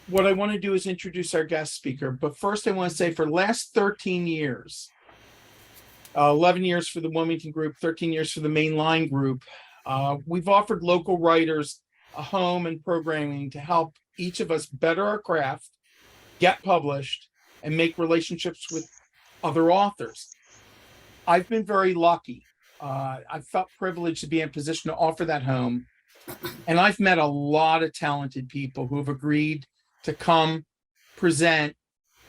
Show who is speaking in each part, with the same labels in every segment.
Speaker 1: what I want to do is introduce our guest speaker. But first, I want to say for the last 13 years, 11 years for the Wilmington group, 13 years for the mainline group, we've offered local writers a home and programming to help each of us better our craft, get published, and make relationships with other authors. I've been very lucky. I've felt privileged to be in a position to offer that home. And I've met a lot of talented people who have agreed to come, present,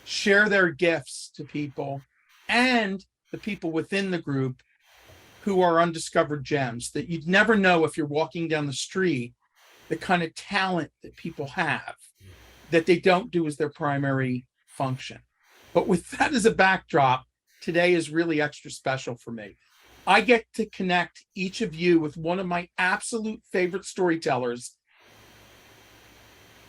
Speaker 1: share their gifts to people, and the people within the group who are undiscovered gems that you'd never know if you're walking down the street, the kind of talent that people have that they don't do as their primary function. But with that as a backdrop, today is really extra special for me. I get to connect each of you with one of my absolute favorite storytellers,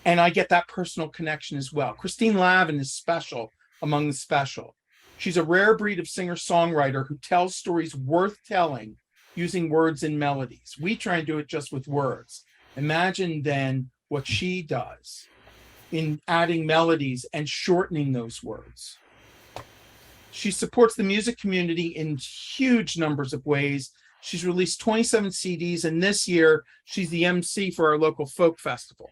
Speaker 1: and I get that personal connection as well. Christine Lavin is special among the special. She's a rare breed of singer-songwriter who tells stories worth telling using words and melodies. We try and do it just with words. Imagine then what she does in adding melodies and shortening those words. She supports the music community in huge numbers of ways. She's released 27 CDs, and this year she's the MC for our local folk festival.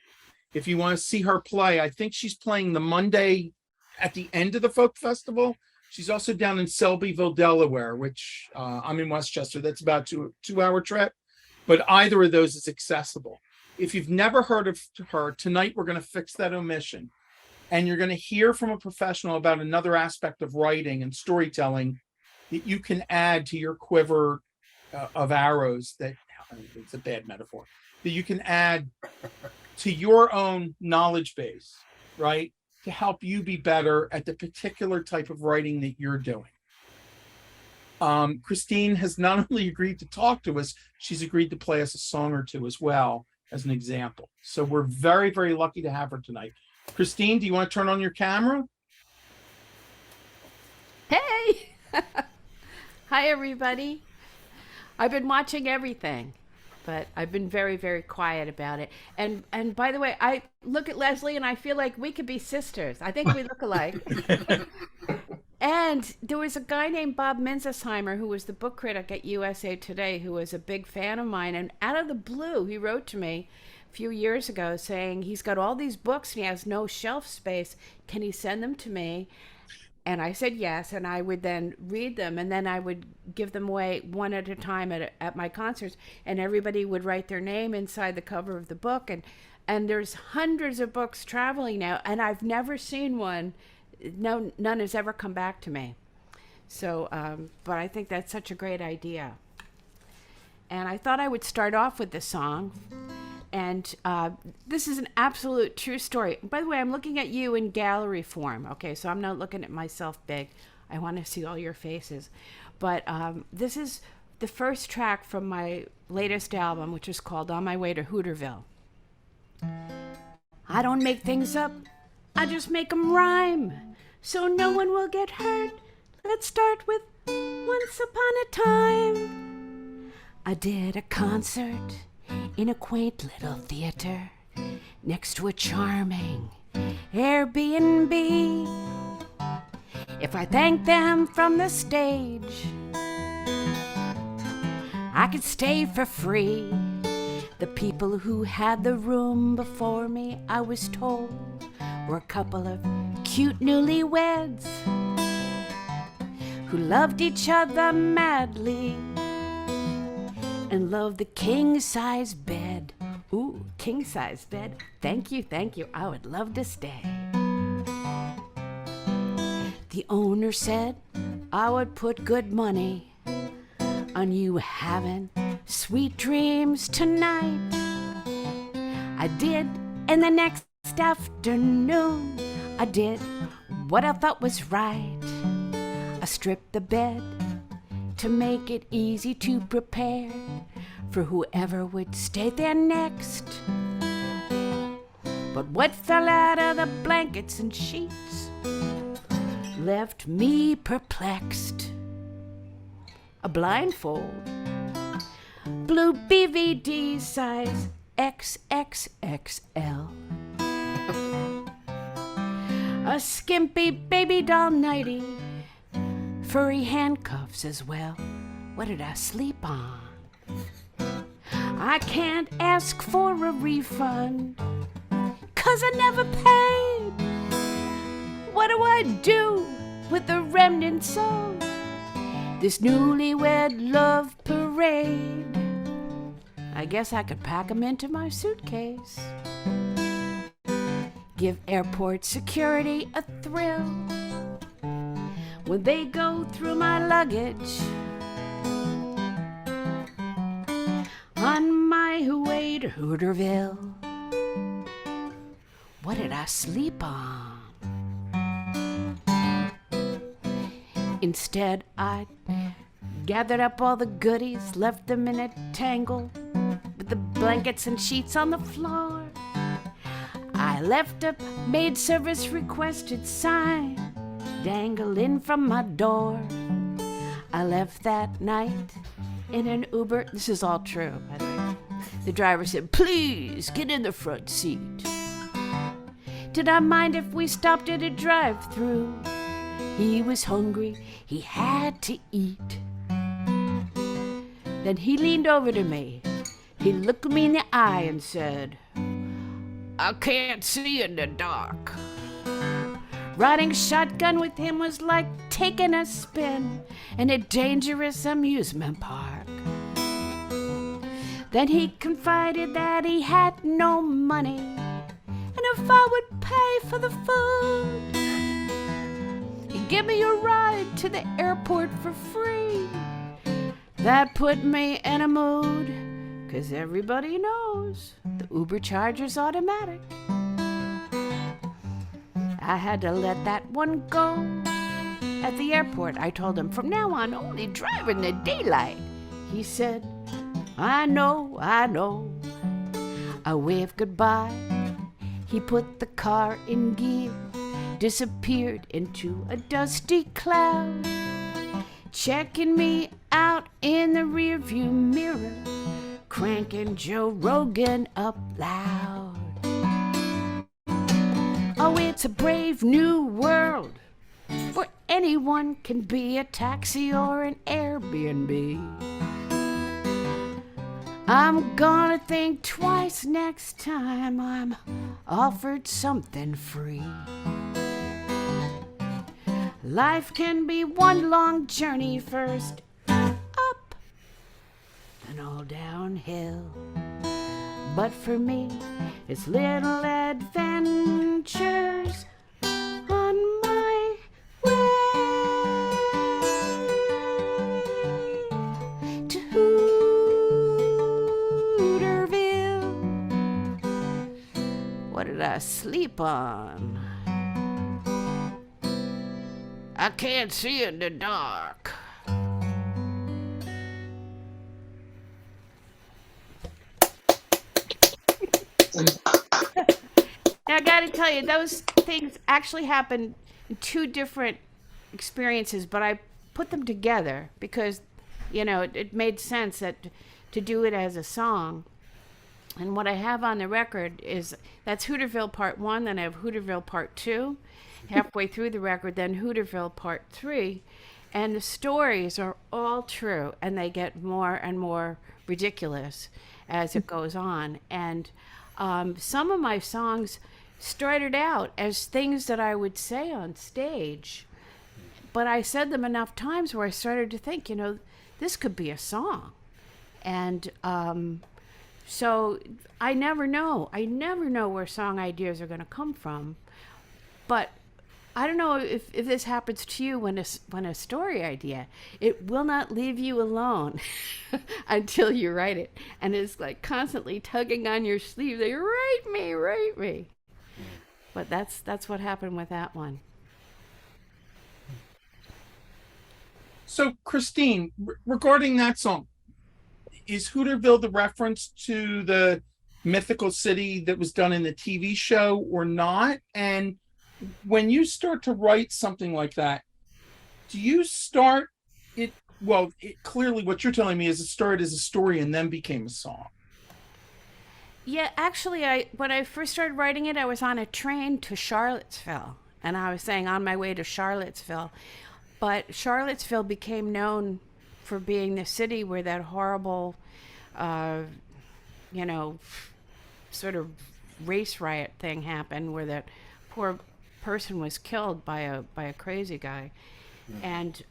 Speaker 1: If you want to see her play, I think she's playing the Monday at the end of the folk festival. She's also down in Selbyville, Delaware, which I'm in Westchester. That's about a two-hour trip, but either of those is accessible. If you've never heard of her, tonight we're going to fix that omission. And you're going to hear from a professional about another aspect of writing and storytelling that you can add to your quiver of arrows that, it's a bad metaphor, that you can add to your own knowledge base, right? To help you be better at the particular type of writing that you're doing. Christine has not only agreed to talk to us, she's agreed to play us a song or two as well as an example. So we're very, very lucky to have her tonight. Christine, do you want to turn on your camera?
Speaker 2: Hey! Hi, everybody. I've been watching everything, but I've been very, very quiet about it. And by the way, I look at Leslie and I feel like we could be sisters. I think we look alike. And there was a guy named Bob Menzensheimer who was the book critic at USA Today who was a big fan of mine. And out of the blue, he wrote to me few years ago saying he's got all these books and he has no shelf space. Can he send them to me? And I said yes, and I would then read them, and then I would give them away one at a time at my concerts, and everybody would write their name inside the cover of the book. And there's hundreds of books traveling now, and I've never seen one. No, none has ever come back to me. So, but I think that's such a great idea. And I thought I would start off with this song. And this is an absolute true story. By the way, I'm looking at you in gallery form. Okay, so I'm not looking at myself big. I want to see all your faces. But this is the first track from my latest album, which is called On My Way to Hooterville. I don't make things up. I just make them rhyme. So no one will get hurt. Let's start with Once Upon a Time. I did a concert in a quaint little theater next to a charming Airbnb. If I thank them from the stage, I could stay for free. The people who had the room before me, I was told, were a couple of cute newlyweds who loved each other madly and loved the king-size bed. Ooh, king-size bed. Thank you, thank you. I would love to stay. The owner said I would put good money on you having sweet dreams tonight. I did, and the next afternoon I did what I thought was right. I stripped the bed to make it easy to prepare for whoever would stay there next. But what fell out of the blankets and sheets left me perplexed. A blindfold, blue BVD size XXXL. a skimpy baby doll nightie, furry handcuffs as well. What did I sleep on? I can't ask for a refund, 'cause I never paid. What do I do with the remnants of this newlywed love parade? I guess I could pack 'em into my suitcase, give airport security a thrill when they go through my luggage on my way to Hooterville. What did I sleep on? Instead, I gathered up all the goodies, left them in a tangle with the blankets and sheets on the floor. I left a maid service requested sign dangling from my door. I left that night in an Uber. This is all true, by the way. The driver said, "Please get in the front seat." Did I mind if we stopped at a drive-thru? He was hungry, he had to eat. Then he leaned over to me. He looked me in the eye and said, "I can't see in the dark." Riding shotgun with him was like taking a spin in a dangerous amusement park. Then he confided that he had no money, and if I would pay for the food, he'd give me a ride to the airport for free. That put me in a mood, 'cause everybody knows the Uber charger's automatic. I had to let that one go. At the airport, I told him, from now on, only drive in the daylight. He said, I know. I waved goodbye. He put the car in gear, disappeared into a dusty cloud, checking me out in the rearview mirror, cranking Joe Rogan up loud. Oh, it's a brave new world where anyone can be a taxi or an Airbnb. I'm gonna think twice next time I'm offered something free. Life can be one long journey, first up and all downhill. But for me, it's little adventures on my way to Hooterville. What did I sleep on? I can't see in the dark. Now, I gotta tell you, those things actually happened in two different experiences, but I put them together because, it made sense to do it as a song. And what I have on the record is, that's Hooterville Part 1, then I have Hooterville Part 2. Halfway through the record, then Hooterville Part 3. And the stories are all true, and they get more and more ridiculous as it goes on. And some of my songs started out as things that I would say on stage, but I said them enough times where I started to think, this could be a song. And so I never know where song ideas are going to come from. But I don't know if this happens to you when a story idea, it will not leave you alone until you write it. And it's like constantly tugging on your sleeve. They write me. But that's what happened with that one.
Speaker 1: So, Christine, regarding that song, is Hooterville the reference to the mythical city that was done in the TV show or not? And when you start to write something like that, do you start it? Well, clearly what you're telling me is it started as a story and then became a song.
Speaker 2: Yeah, actually, when I first started writing it, I was on a train to Charlottesville. and I was saying on my way to Charlottesville. But Charlottesville became known for being the city where that horrible, uh, you know, sort of race riot thing happened, where that poor person was killed by a crazy guy, and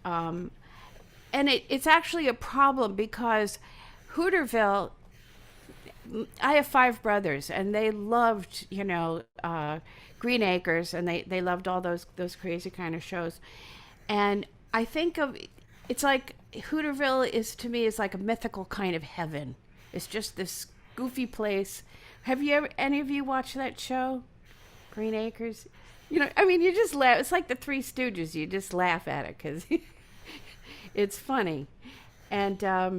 Speaker 2: it's actually a problem because Hooterville. I have 5 brothers, and they loved, Green Acres, and they loved all those crazy kind of shows. And I think of it's like Hooterville is to me is like a mythical kind of heaven. It's just this goofy place. Have you ever any of you watched that show, Green Acres? I mean, you just laugh. It's like the Three Stooges. You just laugh at it because it's funny, and
Speaker 3: I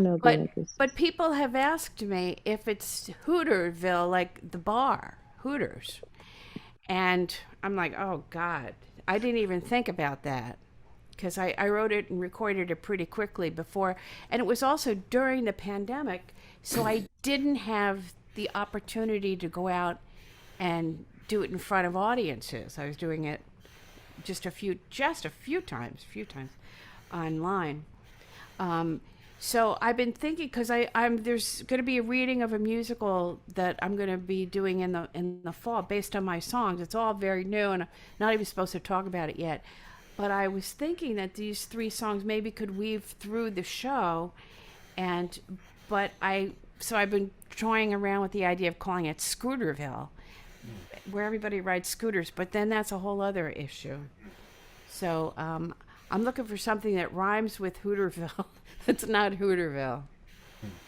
Speaker 3: know
Speaker 2: but
Speaker 3: Green Acres.
Speaker 2: but people have asked me if it's Hooterville, like the bar Hooters, and I'm like, oh God, I didn't even think about that because I wrote it and recorded it pretty quickly before, and it was also during the pandemic, so I didn't have the opportunity to go out and do it in front of audiences. I was doing it just a few times online. So I've been thinking because I'm there's going to be a reading of a musical that I'm going to be doing in the fall based on my songs. It's all very new, and I'm not even supposed to talk about it yet. But I was thinking that these 3 songs maybe could weave through the show, so I've been toying around with the idea of calling it Scooterville, where everybody rides scooters. But then that's a whole other issue. So I'm looking for something that rhymes with Hooterville. It's not Hooterville.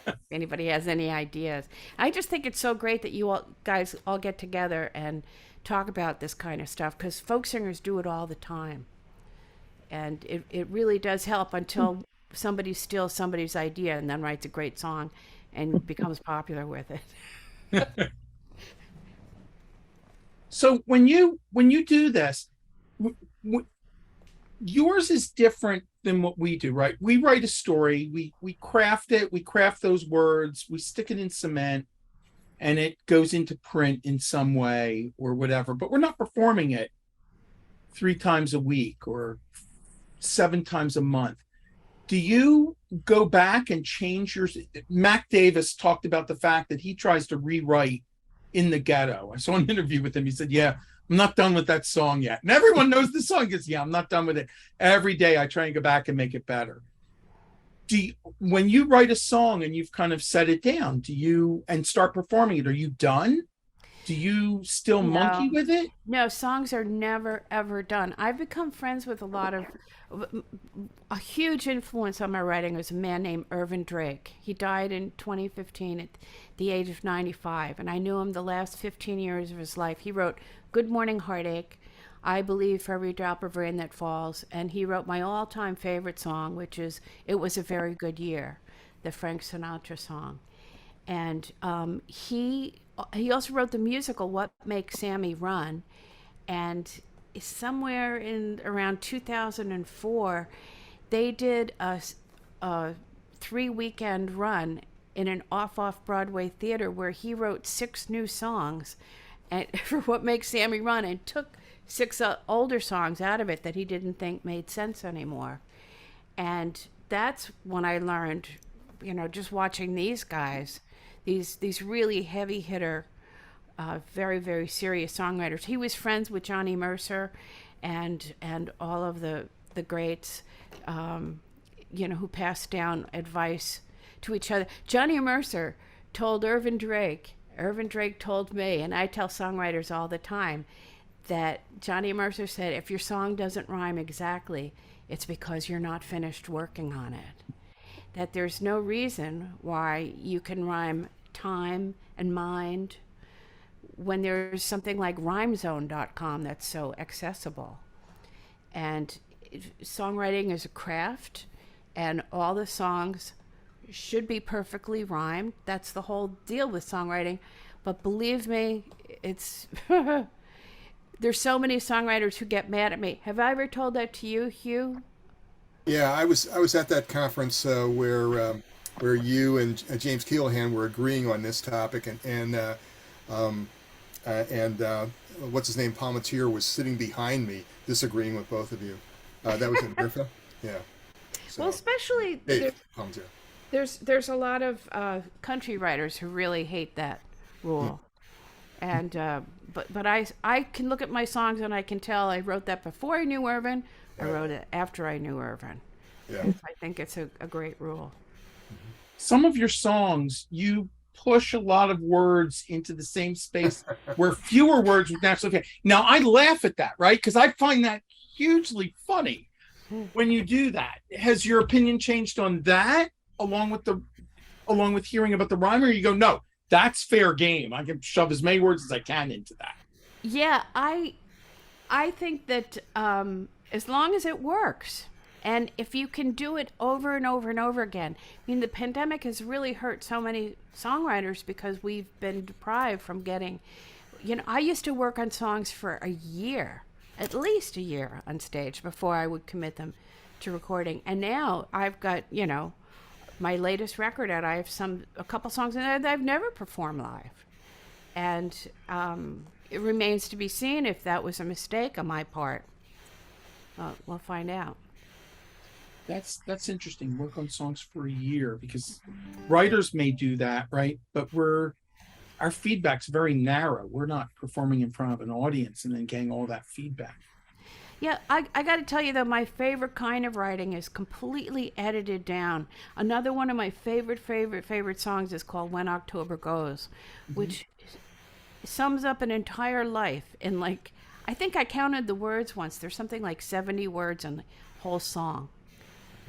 Speaker 2: If anybody has any ideas. I just think it's so great that you guys all get together and talk about this kind of stuff, because folk singers do it all the time. And it really does help until somebody steals somebody's idea and then writes a great song and becomes popular with it.
Speaker 1: So when you do this, yours is different than what we do, right? We write a story, we craft it, we craft those words, we stick it in cement, and it goes into print in some way or whatever. But we're not performing it 3 times a week or 7 times a month. Do you go back and change yours? Mac Davis talked about the fact that he tries to rewrite In the Ghetto. I saw an interview with him. He said, yeah, I'm not done with that song yet. And everyone knows the song. He goes, yeah, I'm not done with it. Every day I try and go back and make it better. When you write a song and you've kind of set it down, and start performing it, are you done? Do you still monkey with it?
Speaker 2: No, songs are never, ever done. I've become friends with a huge influence on my writing was a man named Irvin Drake. He died in 2015 at the age of 95, and I knew him the last 15 years of his life. He wrote Good Morning Heartache, I Believe for Every Drop of Rain That Falls, and he wrote my all-time favorite song, which is It Was a Very Good Year, the Frank Sinatra song. And he also wrote the musical What Makes Sammy Run, and somewhere in around 2004, they did a 3-weekend run in an off Broadway theater where he wrote 6 new songs for What Makes Sammy Run, and took 6 older songs out of it that he didn't think made sense anymore. And that's when I learned, just watching these guys, these really heavy hitter, very, very serious songwriters. He was friends with Johnny Mercer and all of the greats, who passed down advice to each other. Johnny Mercer told Irvin Drake told me, and I tell songwriters all the time, that Johnny Mercer said, if your song doesn't rhyme exactly, it's because you're not finished working on it. That there's no reason why you can rhyme time and mind when there's something like rhymezone.com that's so accessible. And songwriting is a craft, and all the songs should be perfectly rhymed. That's the whole deal with songwriting. But believe me, it's there's so many songwriters who get mad at me. Have I ever told that to you, Hugh?
Speaker 4: Yeah, I was at that conference where you and James Keelhan were agreeing on this topic, and what's his name, Palmatier, was sitting behind me, disagreeing with both of you. That was in Bertha. Yeah. So,
Speaker 2: Well, especially
Speaker 4: Dave Palmatier.
Speaker 2: there's a lot of country writers who really hate that rule, and but I can look at my songs and I can tell I wrote that before I knew Irvin. I wrote it after I knew Irvin.
Speaker 4: Yeah.
Speaker 2: I think it's a great rule.
Speaker 1: Some of your songs, you push a lot of words into the same space where fewer words would naturally fit. Now, I laugh at that, right? Because I find that hugely funny when you do that. Has your opinion changed on that along with hearing about the rhyme, or you go, no, that's fair game. I can shove as many words as I can into that.
Speaker 2: Yeah, I think that as long as it works, and if you can do it over and over and over again. I mean, the pandemic has really hurt so many songwriters because we've been deprived from getting, I used to work on songs for a year, at least a year on stage before I would commit them to recording. And now I've got, my latest record out, I have a couple songs in there that I've never performed live. And it remains to be seen if that was a mistake on my part. We'll find out.
Speaker 1: That's interesting. Work on songs for a year, because writers may do that, right? But our feedback's very narrow. We're not performing in front of an audience and then getting all that feedback.
Speaker 2: Yeah, I got to tell you, though, my favorite kind of writing is completely edited down. Another one of my favorite songs is called When October Goes, which sums up an entire life in, like, I think I counted the words once. There's something like 70 words in the whole song.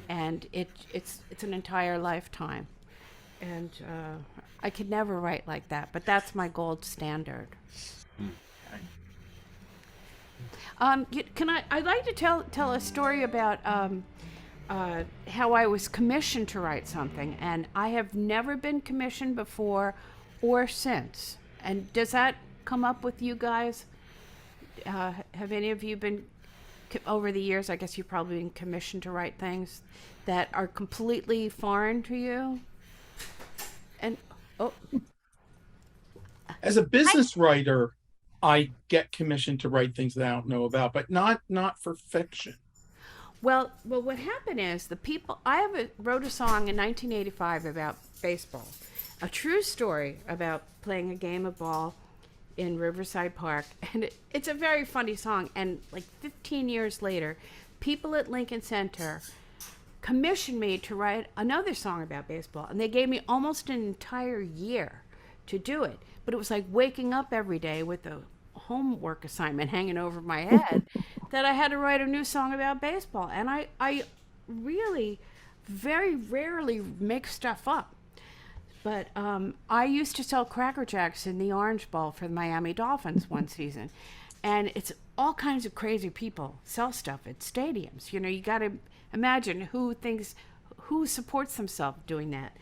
Speaker 2: And it's an entire lifetime. And I could never write like that, but that's my gold standard. I'd like to tell a story about how I was commissioned to write something, and I have never been commissioned before or since. And does that come up with you guys? Have any of you been, over the years, I guess you've probably been commissioned to write things that are completely foreign to you? And
Speaker 1: as a business writer, I get commissioned to write things that I don't know about, but not for fiction.
Speaker 2: Well, what happened is I wrote a song in 1985 about baseball, a true story about playing a game of ball in Riverside Park, and it's a very funny song. And like 15 years later, people at Lincoln Center commissioned me to write another song about baseball, and they gave me almost an entire year to do it. But it was like waking up every day with a homework assignment hanging over my head that I had to write a new song about baseball. And I really very rarely make stuff up. But I used to sell Cracker Jacks in the Orange Bowl for the Miami Dolphins one season. And it's all kinds of crazy people sell stuff at stadiums. You got to imagine who supports themselves doing that.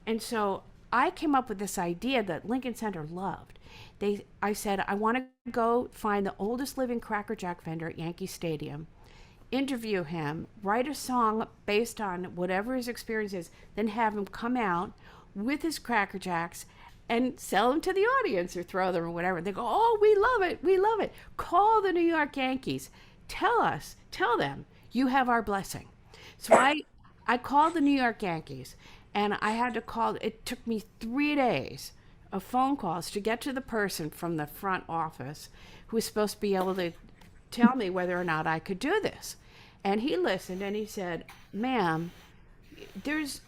Speaker 2: And so I came up with this idea that Lincoln Center loved. I said, I want to go find the oldest living Cracker Jack vendor at Yankee Stadium, interview him, write a song based on whatever his experience is, then have him come out with his Cracker Jacks and sell them to the audience or throw them or whatever. They go, oh, we love it. Call the New York Yankees. Tell them you have our blessing. So I called the New York Yankees, and I had to call. It took me 3 days of phone calls to get to the person from the front office who was supposed to be able to tell me whether or not I could do this. And he listened and he said, ma'am, there's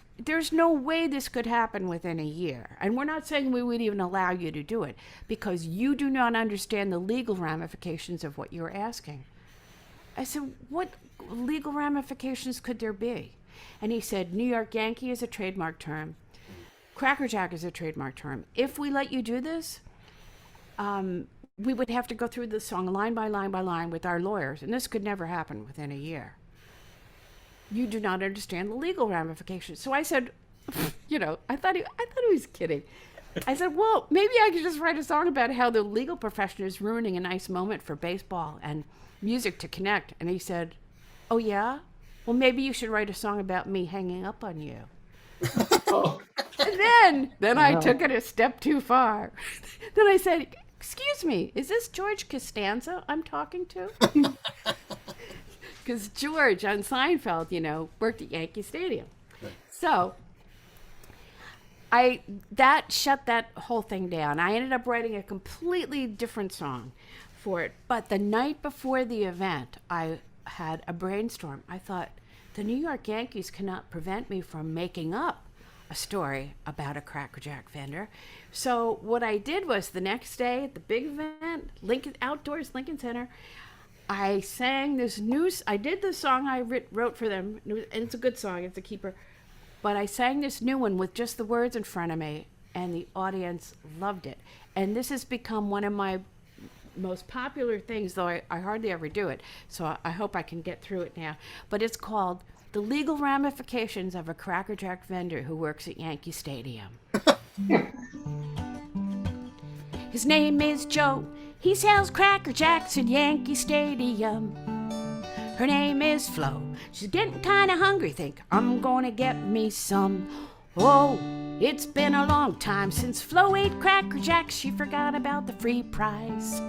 Speaker 2: no way this could happen within a year. And we're not saying we would even allow you to do it because you do not understand the legal ramifications of what you're asking. I said, what legal ramifications could there be? And he said, New York Yankee is a trademark term. Cracker Jack is a trademark term. If we let you do this, we would have to go through the song line by line by line with our lawyers, and this could never happen within a year. You do not understand the legal ramifications. So I said, I thought he was kidding. I said, well, maybe I could just write a song about how the legal profession is ruining a nice moment for baseball and music to connect. And he said, oh yeah? Well, maybe you should write a song about me hanging up on you. And then I took it a step too far. Then I said, excuse me, is this George Costanza I'm talking to? Because George on Seinfeld, worked at Yankee Stadium.
Speaker 4: Right.
Speaker 2: So that shut that whole thing down. I ended up writing a completely different song for it. But the night before the event, I had a brainstorm. I thought, the New York Yankees cannot prevent me from making up a story about a Cracker Jack vendor. So what I did was the next day at the big event, Lincoln Center, I sang this I did the song I wrote for them, and it's a good song, it's a keeper, but I sang this new one with just the words in front of me, and the audience loved it. And this has become one of my most popular things, though I hardly ever do it, so I hope I can get through it now. But it's called The Legal Ramifications of a Cracker Jack Vendor Who Works at Yankee Stadium. His name is Joe. He sells Cracker Jacks at Yankee Stadium. Her name is Flo. She's getting kind of hungry. Think, I'm gonna get me some. Oh, it's been a long time since Flo ate Cracker Jacks. She forgot about the free prize.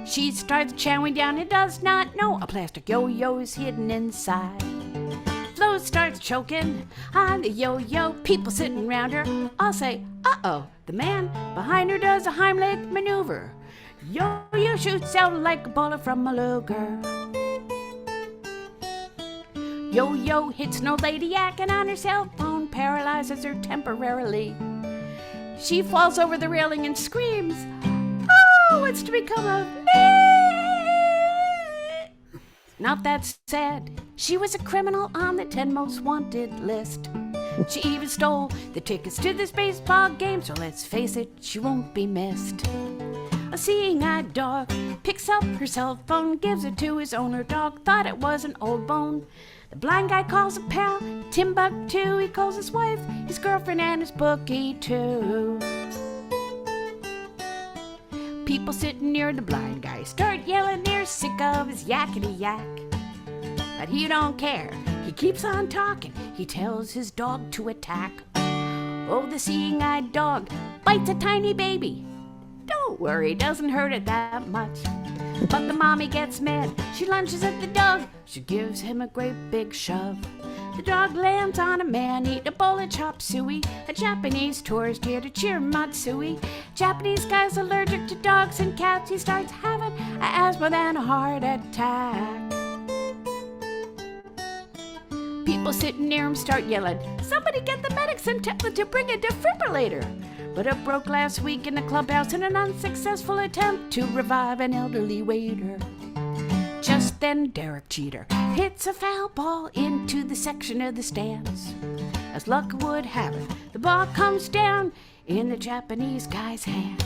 Speaker 2: She starts chowing down and does not know a plastic yo-yo is hidden inside. Flo starts choking on the yo-yo. People sitting around her all say, uh-oh. The man behind her does a Heimlich maneuver. Yo-yo shoots out like a bullet from a Luger. Yo-yo hits an old lady yakking on her cell phone, paralyzes her temporarily. She falls over the railing and screams, oh, what's to become of me? Not that sad. She was a criminal on the 10 most wanted list. She even stole the tickets to this baseball game, so let's face it, she won't be missed. A seeing-eyed dog picks up her cell phone, gives it to his owner. Dog thought it was an old bone. The blind guy calls a pal Timbuktu. He calls his wife, his girlfriend, and his bookie too. People sitting near the blind guy start yelling they're sick of his yakety yak. But he don't care. He keeps on talking. He tells his dog to attack. Oh, the seeing-eyed dog bites a tiny baby. Don't worry, doesn't hurt it that much. But the mommy gets mad. She lunges at the dog. She gives him a great big shove. The dog lands on a man eating a bowl of chop suey. A Japanese tourist here to cheer Matsui. Japanese guy's allergic to dogs and cats. He starts having asthma and a heart attack. People sitting near him start yelling, somebody get the medics and tell them to bring a defibrillator. But it broke last week in the clubhouse in an unsuccessful attempt to revive an elderly waiter. Just then Derek Jeter hits a foul ball into the section of the stands. As luck would have it, the ball comes down in the Japanese guy's hands.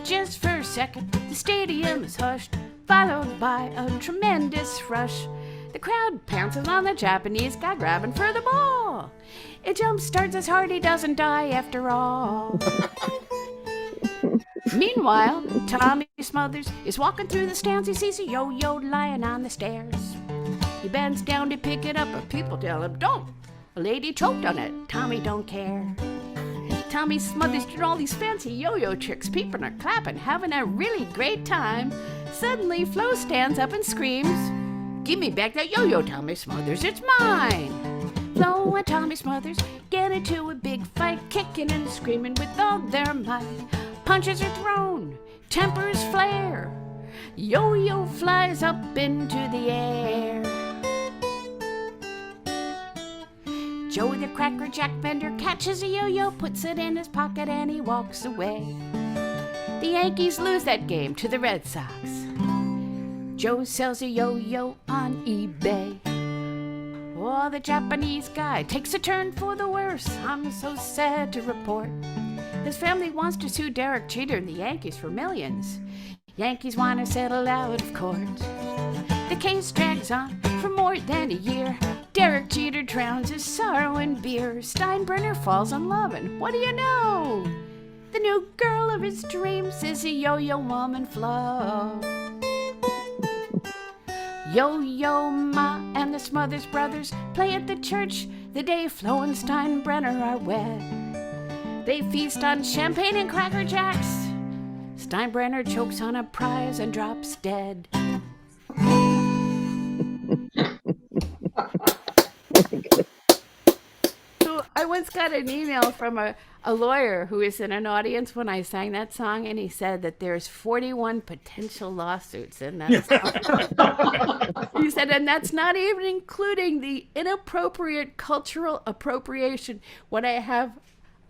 Speaker 2: Just for a second, the stadium is hushed, followed by a tremendous rush. The crowd pounces on the Japanese guy grabbing for the ball. It jump starts his heart, he doesn't die after all. Meanwhile, Tommy Smothers is walking through the stands. He sees a yo-yo lying on the stairs. He bends down to pick it up, but people tell him, don't. A lady choked on it. Tommy don't care. Tommy Smothers did all these fancy yo-yo tricks. People are clapping, having a really great time. Suddenly, Flo stands up and screams, give me back that yo-yo, Tommy Smothers, it's mine! Flo and Tommy Smothers get into a big fight, kicking and screaming with all their might. Punches are thrown, tempers flare, yo-yo flies up into the air. Joe the Cracker Jack vendor catches a yo-yo, puts it in his pocket, and he walks away. The Yankees lose that game to the Red Sox. Joe sells a yo-yo on eBay. Oh, the Japanese guy takes a turn for the worse. I'm so sad to report. His family wants to sue Derek Jeter and the Yankees for millions. Yankees want to settle out of court. The case drags on for more than a year. Derek Jeter drowns his sorrow in beer. Steinbrenner falls in love, and what do you know? The new girl of his dreams is a yo-yo woman, Flo. Yo-Yo Ma and the Smothers Brothers play at the church the day Flo and Steinbrenner are wed. They feast on champagne and Cracker Jacks. Steinbrenner chokes on a prize and drops dead. So I once got an email from a lawyer who was in an audience when I sang that song, and he said that there's 41 potential lawsuits in that song. He said, and that's not even including the inappropriate cultural appropriation when I have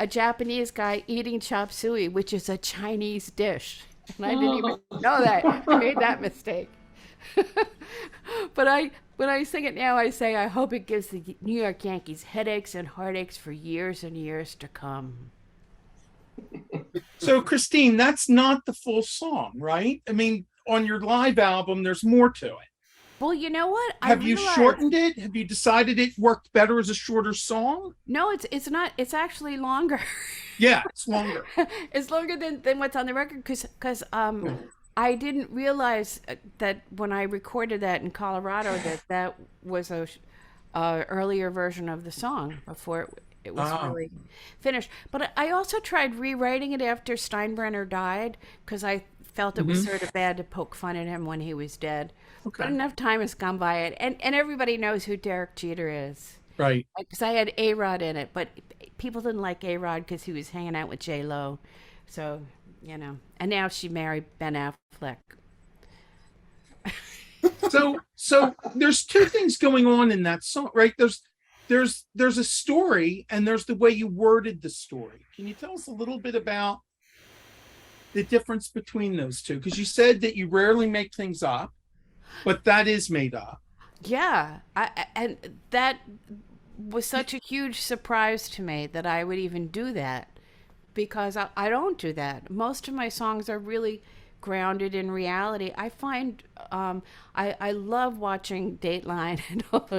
Speaker 2: a Japanese guy eating chop suey, which is a Chinese dish. And I didn't even know that. I made that mistake. But when I sing it now, I say, I hope it gives the New York Yankees headaches and heartaches for years and years to come.
Speaker 1: So, Christine, that's not the full song, right? I mean, on your live album, there's more to it.
Speaker 2: Well, you know what?
Speaker 1: Have you shortened it? Have you decided it worked better as a shorter song?
Speaker 2: No, it's not. It's actually longer.
Speaker 1: Yeah, it's longer.
Speaker 2: It's longer than what's on the record because I didn't realize that when I recorded that in Colorado that was a earlier version of the song before it was really finished. But I also tried rewriting it after Steinbrenner died because I felt it was sort of bad to poke fun at him when he was dead. Okay. But enough time has gone by it, and everybody knows who Derek Jeter is. Right. Because I had A-Rod in it, but people didn't like A-Rod because he was hanging out with J-Lo. So, you know. And now she married Ben Affleck. So there's two things going on in that song, right? There's a story, and there's the way you worded the story. Can you tell us a little bit about the difference between those two? Because you said that you rarely make things up, but that is made up. Yeah, and that was such a huge surprise to me that I would even do that, because I don't do that. Most of my songs are really grounded in reality. I find I love watching Dateline and all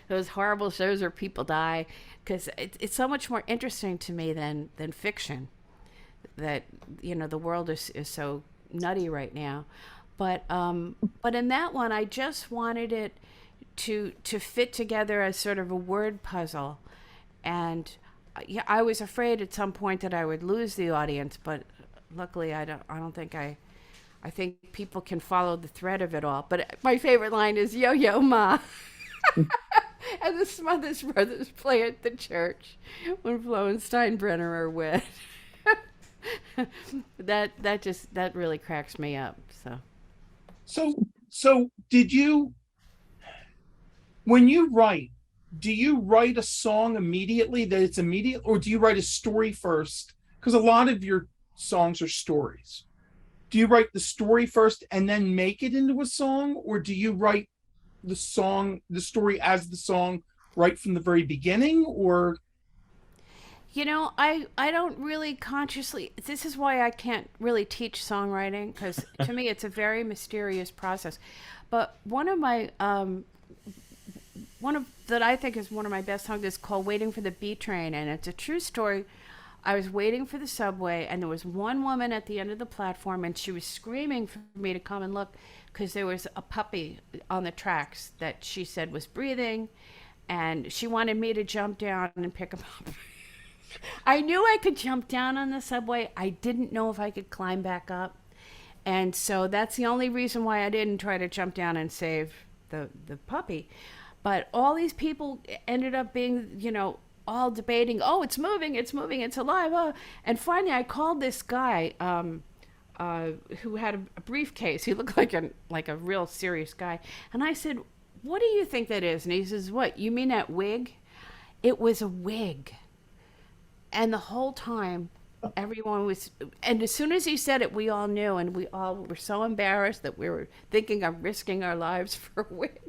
Speaker 2: those horrible shows where people die, because it's so much more interesting to me than fiction. That, you know, the world is so nutty right now. But in that one, I just wanted it to fit together as sort of a word puzzle, and yeah, I was afraid at some point that I would lose the audience, but luckily I don't think I think people can follow the thread of it all. But my favorite line is "Yo Yo Ma," and the Smothers Brothers play at the church when Flo and Steinbrenner are wed. that really cracks me up. So did you, when you write, do you write a song immediately that it's immediate, or do you write a story first? Because a lot of your songs are stories. Do you write the story first and then make it into a song, or do you write the story as the song right from the very beginning? Or, you know, I don't really consciously, this is why I can't really teach songwriting, because to me it's a very mysterious process. But one of that I think is one of my best songs is called "Waiting for the B Train," and it's a true story. I was waiting for the subway, and there was one woman at the end of the platform, and she was screaming for me to come and look, because there was a puppy on the tracks that she said was breathing, and she wanted me to jump down and pick him up. I knew I could jump down on the subway. I didn't know if I could climb back up. And so that's the only reason why I didn't try to jump down and save the puppy. But all these people ended up being, you know, all debating, oh, it's moving, it's alive. Oh. And finally I called this guy who had a briefcase. He looked like a real serious guy. And I said, what do you think that is? And he says, what, you mean that wig? It was a wig. And the whole time, everyone was, and as soon as he said it, we all knew, and we all were so embarrassed that we were thinking of risking our lives for a wig.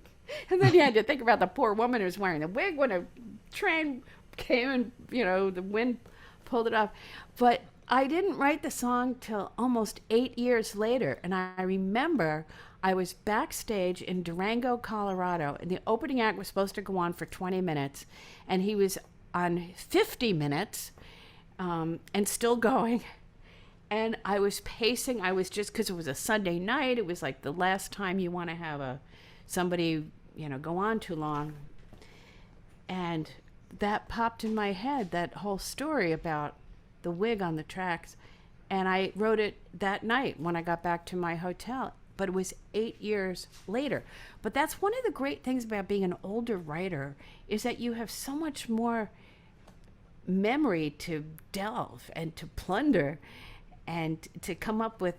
Speaker 2: And then you had to think about the poor woman who was wearing the wig when a train came and, you know, the wind pulled it off. But I didn't write the song till almost 8 years later. And I remember I was backstage in Durango, Colorado, and the opening act was supposed to go on for 20 minutes. And he was on 50 minutes and still going. And I was pacing. I was just, because it was a Sunday night, it was like the last time you want to have somebody, you know, go on too long. And that popped in my head, that whole story about the wig on the tracks. And I wrote it that night when I got back to my hotel. But it was 8 years later. But that's one of the great things about being an older writer, is that you have so much more memory to delve and to plunder and to come up with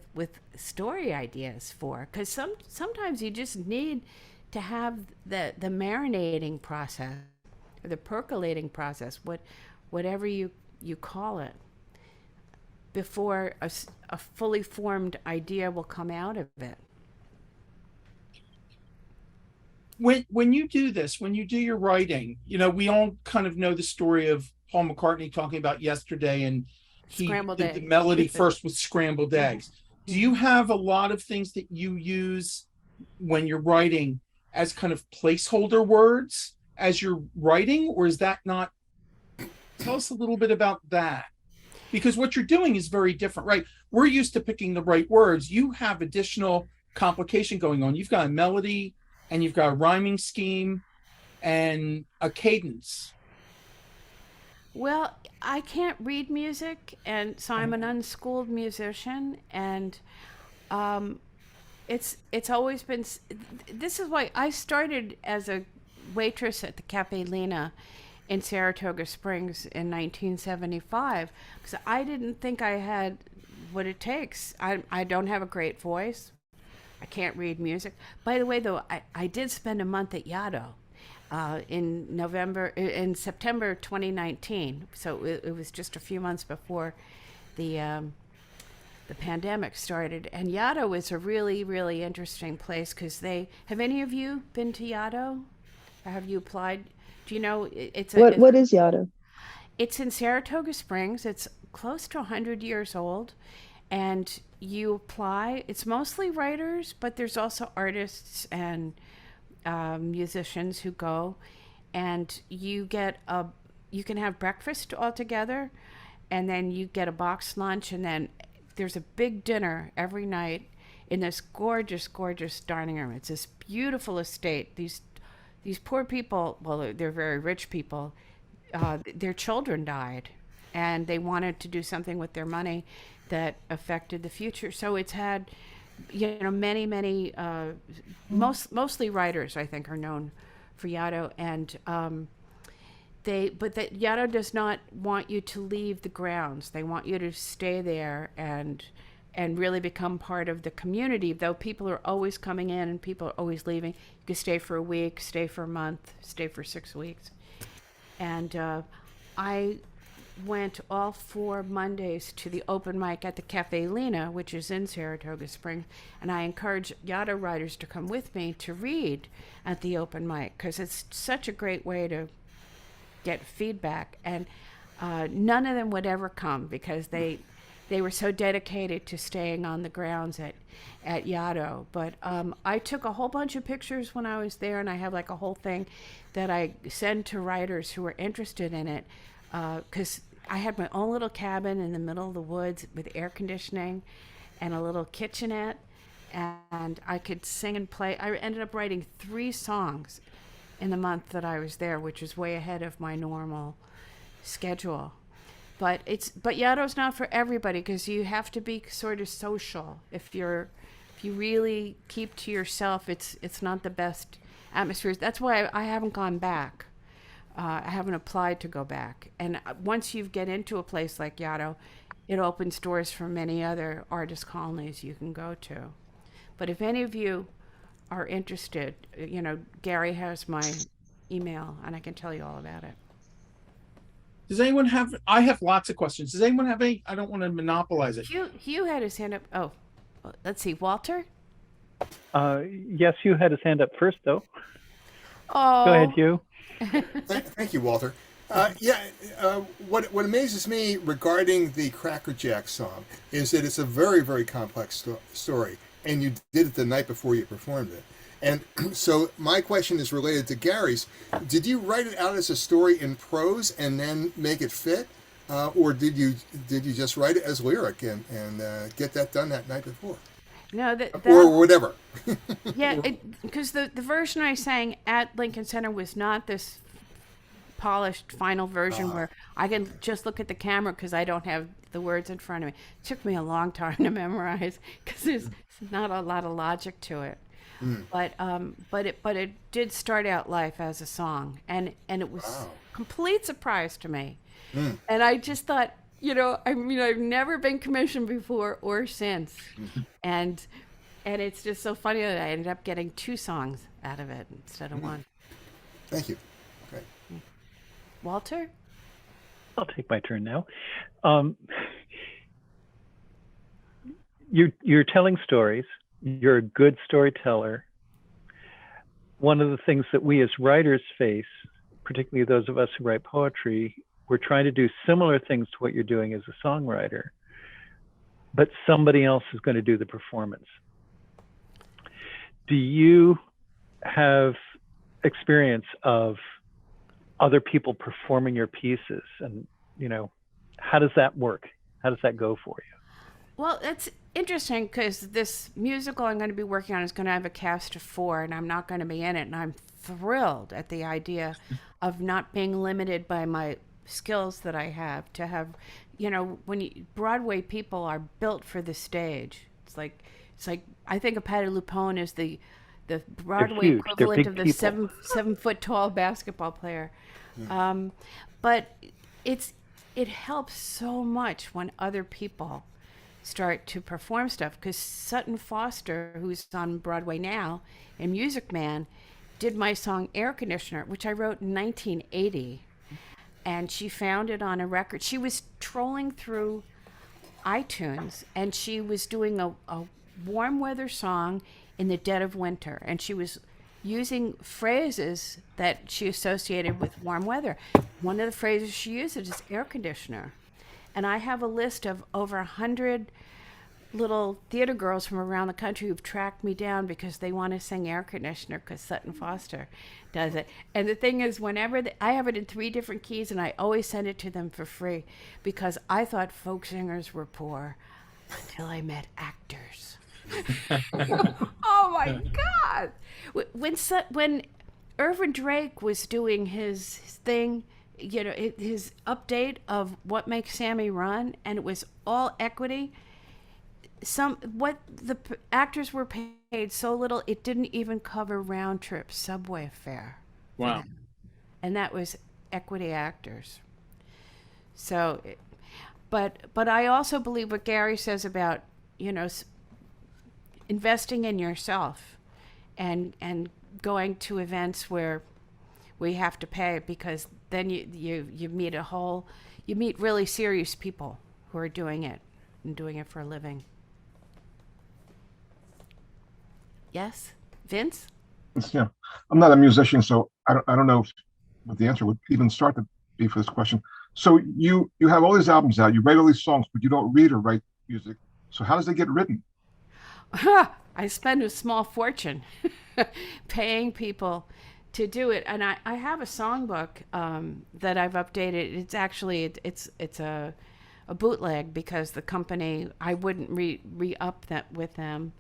Speaker 2: story ideas for. Because sometimes you just need to have the marinating process, or the percolating process, whatever you call it, before a fully formed idea will come out of it.
Speaker 1: When you do this, when you do your writing, we all kind of know the story of Paul McCartney talking about Yesterday, and he
Speaker 2: Scrambled
Speaker 1: did the
Speaker 2: eggs.
Speaker 1: melody first with scrambled eggs. Do you have a lot of things that you use when you're writing as kind of placeholder words as you're writing, or is that not? Tell us a little bit about that, because what you're doing is very different, right? We're used to picking the right words. You have additional complication going on. You've got a melody, and you've got a rhyming scheme and a cadence.
Speaker 2: Well, I can't read music, and so I'm an unschooled musician, and it's always been. This is why I started as a waitress at the Cafe Lena in Saratoga Springs in 1975, because I didn't think I had what it takes. I don't have a great voice. I can't read music. By the way, though, I did spend a month at Yaddo in September 2019. So it was just a few months before the pandemic started. And Yaddo is a really, really interesting place, because have any of you been to Yaddo? Or have you applied? Do you know
Speaker 3: What is Yaddo?
Speaker 2: It's in Saratoga Springs. It's close to 100 years old. And you apply. It's mostly writers, but there's also artists and musicians who go. And you can have breakfast all together, and then you get a box lunch, and then there's a big dinner every night in this gorgeous, gorgeous dining room. It's this beautiful estate. These poor people, well, they're very rich people. Their children died, and they wanted to do something with their money that affected the future. So it's had, many, mostly writers, I think, are known for Yaddo, and Yaddo does not want you to leave the grounds. They want you to stay there and really become part of the community. Though people are always coming in and people are always leaving, you can stay for a week, stay for a month, stay for 6 weeks. And I went all 4 Mondays to the open mic at the Cafe Lena, which is in Saratoga Springs, and I encourage Yaddo writers to come with me to read at the open mic, because it's such a great way to get feedback. And none of them would ever come, because they were so dedicated to staying on the grounds at Yaddo. But I took a whole bunch of pictures when I was there, and I have like a whole thing that I send to writers who are interested in it, because I had my own little cabin in the middle of the woods with air conditioning and a little kitchenette, and I could sing and play. I ended up writing 3 songs in the month that I was there, which is way ahead of my normal schedule. But Yaddo's not for everybody, because you have to be sort of social. If you really keep to yourself, it's not the best atmosphere. That's why I haven't gone back. I haven't applied to go back. And once you get into a place like Yaddo, it opens doors for many other artist colonies you can go to. But if any of you are interested, Gary has my email, and I can tell you all about it.
Speaker 1: Does anyone have? I have lots of questions. Does anyone have any? I don't want to monopolize it.
Speaker 2: Hugh had his hand up. Oh, let's see, Walter.
Speaker 5: Yes, Hugh had his hand up first, though.
Speaker 2: Oh,
Speaker 5: go ahead, Hugh.
Speaker 4: Thank you, Walter. What amazes me regarding the Cracker Jack song is that it's a very, very complex story, and you did it the night before you performed it. And so my question is related to Gary's. Did you write it out as a story in prose and then make it fit? Or did you just write it as lyric and get that done that night before?
Speaker 2: No,
Speaker 4: or whatever.
Speaker 2: Yeah, because the version I sang at Lincoln Center was not this polished final version where I can just look at the camera, because I don't have the words in front of me. It took me a long time to memorize because there's not a lot of logic to it. But it did start out life as a song, and it was complete surprise to me. And I just thought, I mean, I've never been commissioned before or since, and it's just so funny that I ended up getting 2 songs out of it instead of one.
Speaker 4: Thank you. Okay.
Speaker 2: Walter?
Speaker 5: I'll take my turn now. You're telling stories. You're a good storyteller. One of the things that we as writers face, particularly those of us who write poetry, we're trying to do similar things to what you're doing as a songwriter, but somebody else is going to do the performance. Do you have experience of other people performing your pieces? And, how does that work? How does that go for you?
Speaker 2: Well, it's interesting because this musical I'm going to be working on is going to have a cast of 4, and I'm not going to be in it. And I'm thrilled at the idea of not being limited by my skills that I have to have, Broadway people are built for the stage. It's like I think of Patti LuPone as the Broadway
Speaker 5: huge.
Speaker 2: equivalent of the
Speaker 5: people.
Speaker 2: 7 foot tall basketball player. But it helps so much when other people start to perform stuff, because Sutton Foster, who's on Broadway now in Music Man, did my song Air Conditioner, which I wrote in 1980, and she found it on a record. She was trolling through iTunes, and she was doing a warm weather song in the dead of winter, and she was using phrases that she associated with warm weather. One of the phrases she used is air conditioner. And I have a list of over 100 little theater girls from around the country who've tracked me down because they want to sing Air Conditioner because Sutton Foster does it. And the thing is, whenever I have it in 3 different keys, and I always send it to them for free because I thought folk singers were poor until I met actors. Oh my God! When Irvin Drake was doing his thing, his update of What Makes Sammy Run, and it was all equity. What the actors were paid so little, it didn't even cover round trip subway fare.
Speaker 1: Wow.
Speaker 2: And that was equity actors. So, but I also believe what Gary says about, investing in yourself and going to events where we have to pay, because then you meet really serious people who are doing it and doing it for a living. Yes, Vince?
Speaker 3: Yeah, I'm not a musician, so I don't know what the answer would even start to be for this question. So you have all these albums out, you write all these songs, but you don't read or write music. So how does it get written?
Speaker 2: I spend a small fortune paying people to do it, and I have a songbook that I've updated. It's actually it's a bootleg because the company, I wouldn't re-up that with them,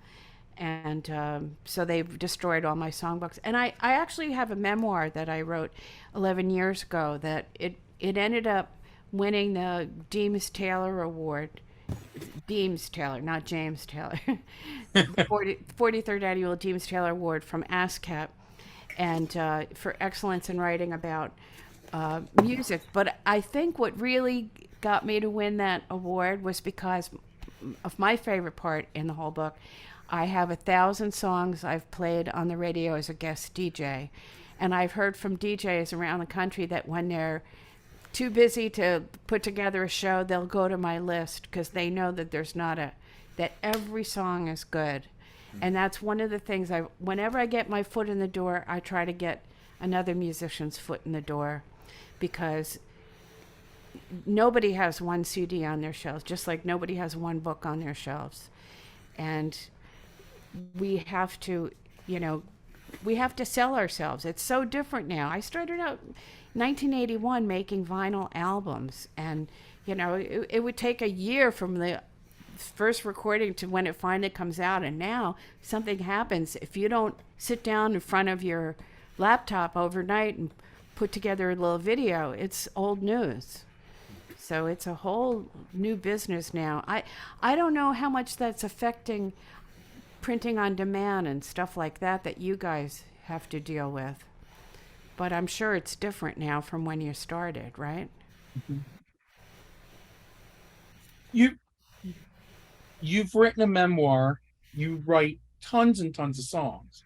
Speaker 2: and so they've destroyed all my songbooks. And I actually have a memoir that I wrote 11 years ago that it ended up winning the Deems Taylor Award. Deems Taylor, not James Taylor. 43rd Annual Deems Taylor Award from ASCAP, and for excellence in writing about music. But I think what really got me to win that award was because of my favorite part in the whole book. I have 1,000 songs I've played on the radio as a guest DJ, and I've heard from DJs around the country that when they're too busy to put together a show, they'll go to my list because they know that that every song is good. And that's one of the things whenever I get my foot in the door, I try to get another musician's foot in the door, because nobody has one CD on their shelves, just like nobody has one book on their shelves. And we have to sell ourselves. It's so different now. I started out 1981 making vinyl albums, and it would take a year from the first recording to when it finally comes out. And now something happens if you don't sit down in front of your laptop overnight and put together a little video. It's old news. So it's a whole new business now. I don't know how much that's affecting printing on demand and stuff like that you guys have to deal with. But I'm sure it's different now from when you started, right?
Speaker 1: You've written a memoir. You write tons and tons of songs.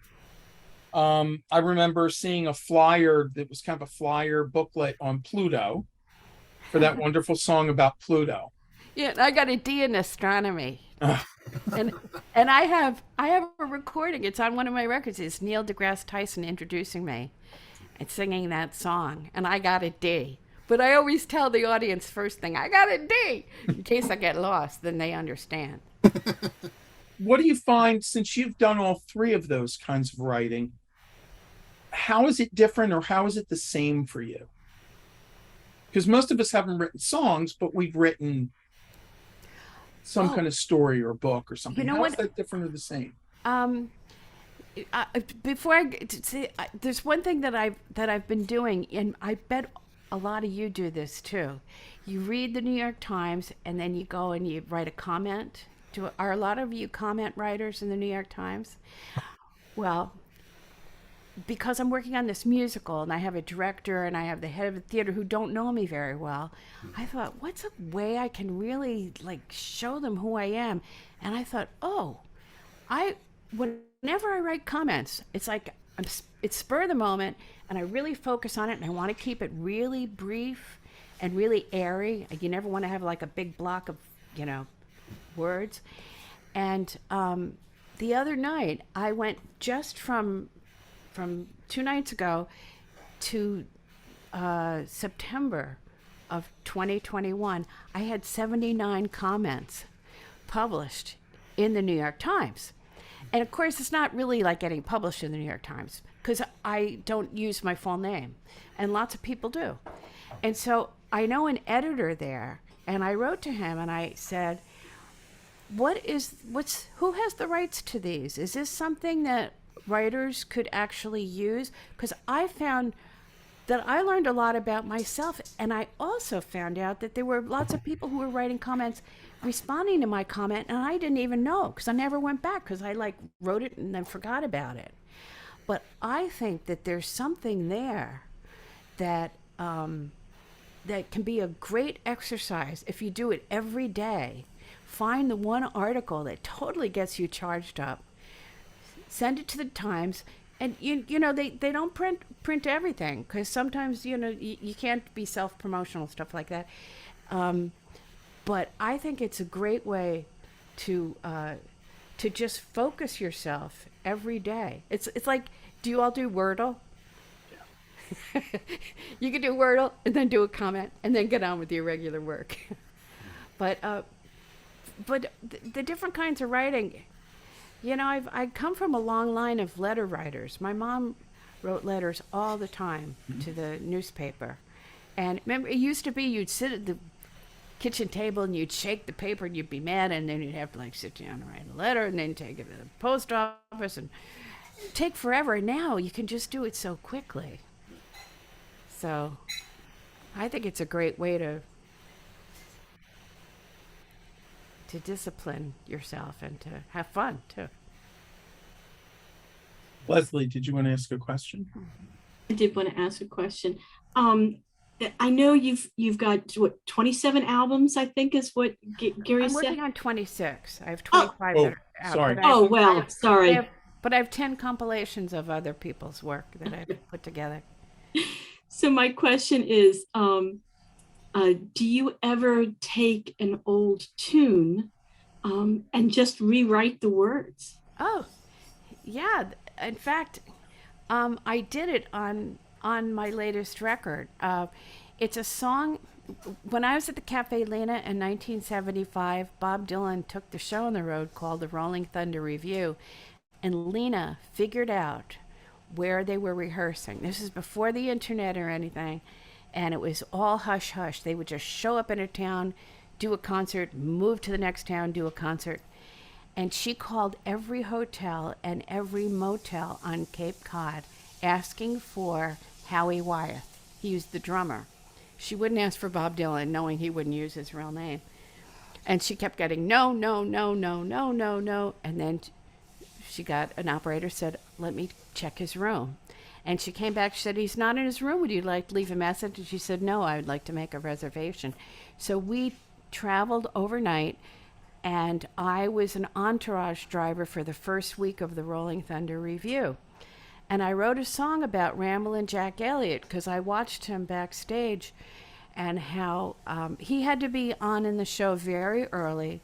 Speaker 1: I remember seeing a flyer that was kind of a flyer booklet on Pluto for that wonderful song about Pluto.
Speaker 2: Yeah, I got a D in astronomy.
Speaker 1: Ugh.
Speaker 2: And I have a recording. It's on one of my records. It's Neil deGrasse Tyson introducing me and singing that song, and I got a D. But I always tell the audience first thing, I got a D, in case I get lost, then they understand.
Speaker 1: What do you find, since you've done all three of those kinds of writing, how is it different or how is it the same for you? Because most of us haven't written songs, but we've written some kind of story or book or something.
Speaker 2: You know
Speaker 1: How is
Speaker 2: what?
Speaker 1: that different or the same?
Speaker 2: Before I get to say, there's one thing that I've been doing, and I bet a lot of you do this too. You read the New York Times, and then you go and you write a comment. Are a lot of you comment writers in the New York Times? Well, because I'm working on this musical, and I have a director and I have the head of the theater who don't know me very well, I thought, what's a way I can really show them who I am? And I thought, whenever I write comments, it's like it's spur of the moment, and I really focus on it, and I want to keep it really brief and really airy. You never want to have a big block of, words. And the other night, I went just from 2 nights ago to September of 2021, I had 79 comments published in the New York Times. And of course, it's not really like getting published in the New York Times because I don't use my full name, and lots of people do. And so I know an editor there, and I wrote to him and I said, who has the rights to these? Is this something that writers could actually use? Because I found that I learned a lot about myself, and I also found out that there were lots of people who were writing comments responding to my comment, and I didn't even know because I never went back because I wrote it and then forgot about it. But I think that there's something there that that can be a great exercise if you do it every day. Find the one article that totally gets you charged up, send it to the Times, and they don't print everything because sometimes you can't be self-promotional, stuff like that. But I think it's a great way to just focus yourself every day. It's like, do you all do Wordle? Yeah. You can do Wordle and then do a comment and then get on with your regular work. But the different kinds of writing, I come from a long line of letter writers. My mom wrote letters all the time to the newspaper. And remember, it used to be you'd sit at the kitchen table and you'd shake the paper and you'd be mad, and then you'd have to sit down and write a letter and then take it to the post office, and it'd take forever. And now you can just do it so quickly. So I think it's a great way to discipline yourself and to have fun too.
Speaker 1: Leslie, did you want to ask a question?
Speaker 6: I did want to ask a question. I know you've got 27 albums, I think is what Gary
Speaker 2: I'm
Speaker 6: said.
Speaker 2: working on 26. I have 25 that are out.
Speaker 1: Sorry.
Speaker 2: But I have 10 compilations of other people's work that I've put together.
Speaker 6: So my question is, do you ever take an old tune and just rewrite the words?
Speaker 2: Oh, yeah. In fact, I did it on my latest record. It's a song. When I was at the Cafe Lena in 1975, Bob Dylan took the show on the road called the Rolling Thunder Review, and Lena figured out where they were rehearsing. This is before the internet or anything, and it was all hush hush. They would just show up in a town, do a concert, move to the next town, do a concert. And she called every hotel and every motel on Cape Cod asking for Howie Wyeth. He was the drummer. She wouldn't ask for Bob Dylan, knowing he wouldn't use his real name. And she kept getting no, no, no, no, no, no, no. And then she got an operator, said, let me check his room. And she came back, she said, he's not in his room. Would you like to leave a message? And she said, no, I would like to make a reservation. So we traveled overnight, and I was an entourage driver for the first week of the Rolling Thunder Review. And I wrote a song about Ramblin' Jack Elliott because I watched him backstage and how he had to be on in the show very early,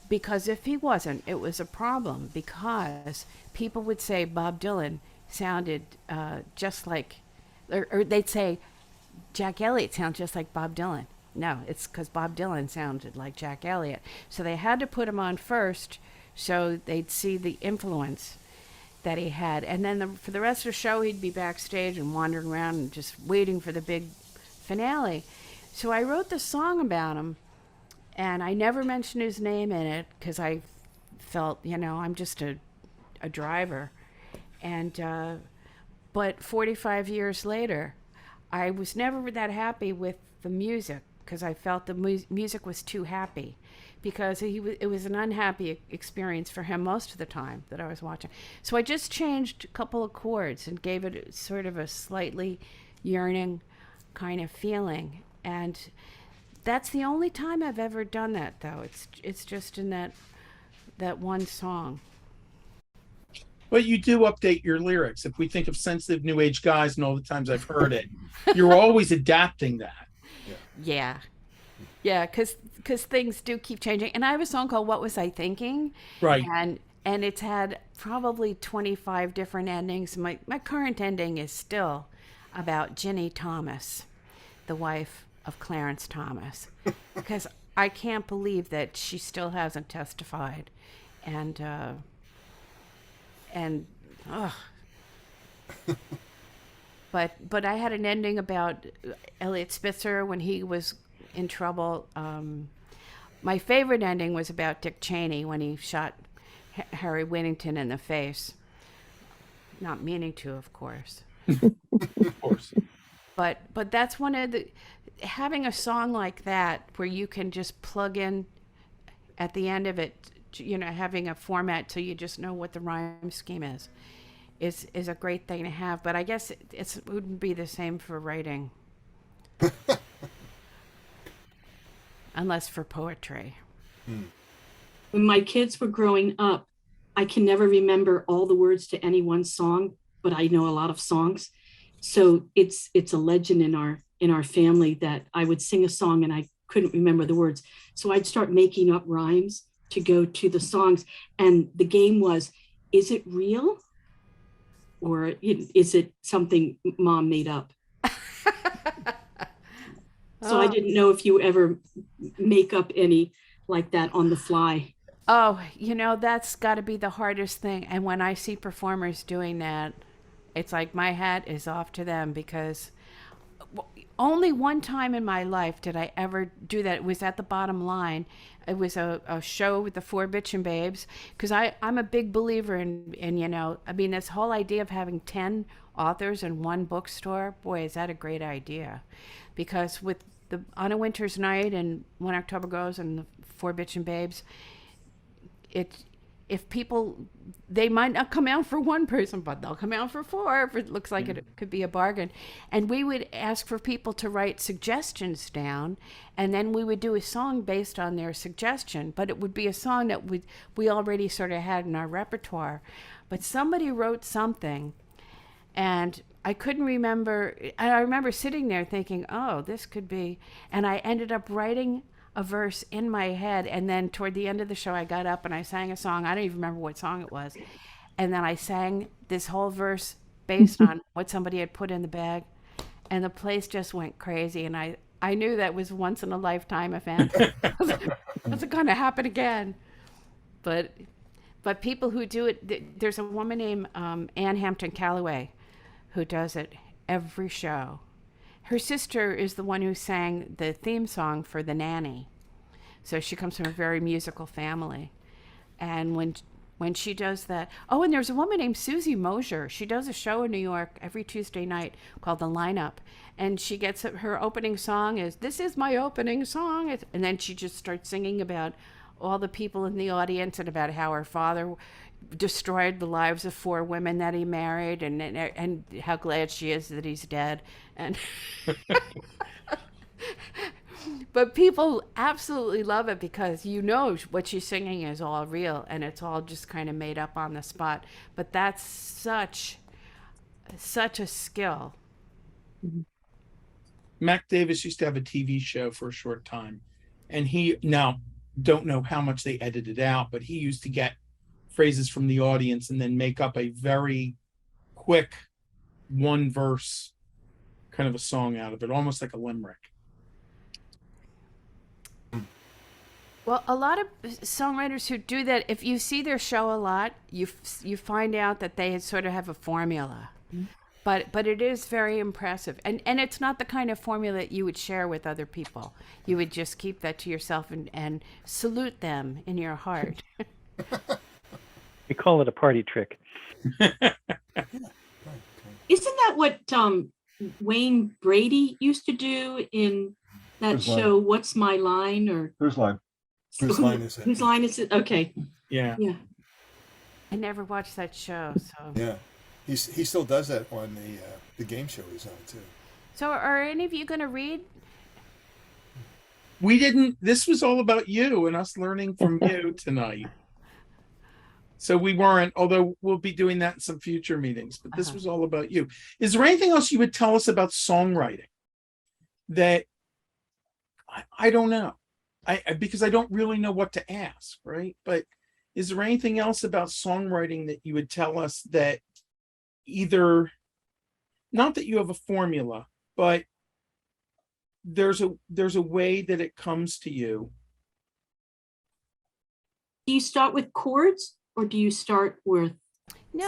Speaker 2: because if he wasn't, it was a problem, because people would say Bob Dylan sounded just like, or they'd say Jack Elliott sounds just like Bob Dylan. No, it's because Bob Dylan sounded like Jack Elliott. So they had to put him on first so they'd see the influence that he had. And then for the rest of the show, he'd be backstage and wandering around and just waiting for the big finale. So I wrote the song about him, and I never mentioned his name in it because I felt, I'm just a driver. And but 45 years later, I was never that happy with the music because I felt the music was too happy, because it was an unhappy experience for him most of the time that I was watching. So I just changed a couple of chords and gave it sort of a slightly yearning kind of feeling. And that's the only time I've ever done that, though. It's just in that one song.
Speaker 1: But you do update your lyrics. If we think of Sensitive New Age Guys and all the times I've heard it, you're always adapting that.
Speaker 2: Yeah, because things do keep changing. And I have a song called What Was I Thinking?
Speaker 1: Right.
Speaker 2: And it's had probably 25 different endings. My current ending is still about Ginny Thomas, the wife of Clarence Thomas, because I can't believe that she still hasn't testified. And but I had an ending about Elliot Spitzer when he was in trouble. My favorite ending was about Dick Cheney when he shot Harry Whittington in the face. Not meaning to, of course.
Speaker 1: Of course.
Speaker 2: But that's one of the, having a song like that where you can just plug in at the end of it, having a format so you just know what the rhyme scheme is a great thing to have. But I guess it wouldn't be the same for writing. Unless for poetry.
Speaker 6: When my kids were growing up, I can never remember all the words to any one song, but I know a lot of songs. So it's a legend in our family that I would sing a song and I couldn't remember the words. So I'd start making up rhymes to go to the songs. And the game was, is it real? Or is it something mom made up? So I didn't know if you ever make up any like that on the fly.
Speaker 2: Oh, that's got to be the hardest thing. And when I see performers doing that, it's like my hat is off to them, because only one time in my life did I ever do that. It was at the Bottom Line. It was a show with the Four Bitchin' Babes, because I'm a big believer in this whole idea of having 10 authors in one bookstore. Boy, is that a great idea. Because with On a Winter's Night and When October Goes and the Four Bitchin' Babes, if people, they might not come out for one person, but they'll come out for four if it looks like it could be a bargain. And we would ask for people to write suggestions down, and then we would do a song based on their suggestion, but it would be a song that we already sort of had in our repertoire. But somebody wrote something, and I couldn't remember. I remember sitting there thinking, oh, this could be, and I ended up writing a verse in my head, and then toward the end of the show I got up and I sang a song. I don't even remember what song it was, and then I sang this whole verse based on what somebody had put in the bag, and the place just went crazy. And I knew that was once in a lifetime event. What's it gonna happen again? But people who do it, there's a woman named Ann Hampton Calloway who does it every show. Her sister is the one who sang the theme song for The Nanny. So she comes from a very musical family. And when when she does that. Oh, and there's a woman named Susie Mosier. She does a show in New York every Tuesday night called The Lineup. And she gets her opening song is, "This is my opening song." And then she just starts singing about all the people in the audience and about how her father destroyed the lives of 4 women that he married, and how glad she is that he's dead. And but people absolutely love it because what she's singing is all real and it's all just kind of made up on the spot. But that's such a skill.
Speaker 1: Mac Davis used to have a TV show for a short time, and he now don't know how much they edited out, but he used to get phrases from the audience and then make up a very quick 1-verse kind of a song out of it, almost like a limerick.
Speaker 2: Well, a lot of songwriters who do that, if you see their show a lot, you find out that they sort of have a formula. But it is very impressive. And it's not the kind of formula that you would share with other people. You would just keep that to yourself and salute them in your heart.
Speaker 5: We call it a party trick.
Speaker 6: Isn't that what Wayne Brady used to do in that
Speaker 3: Whose Line?
Speaker 6: show, What's My Line? Or
Speaker 3: Whose line?
Speaker 4: Whose line is it?
Speaker 6: Whose line is it? Okay.
Speaker 1: Yeah.
Speaker 6: Yeah.
Speaker 2: I never watched that show, so.
Speaker 4: Yeah, he still does that on the game show he's on too.
Speaker 2: So are any of you going to read?
Speaker 1: We didn't. This was all about you and us learning from you tonight. So we weren't, although we'll be doing that in some future meetings, but this was all about you. Is there anything else you would tell us about songwriting that I don't know? Because I don't really know what to ask, right? But is there anything else about songwriting that you would tell us that either, not that you have a formula, but there's a way that it comes to you?
Speaker 6: Do you start with chords or do you start with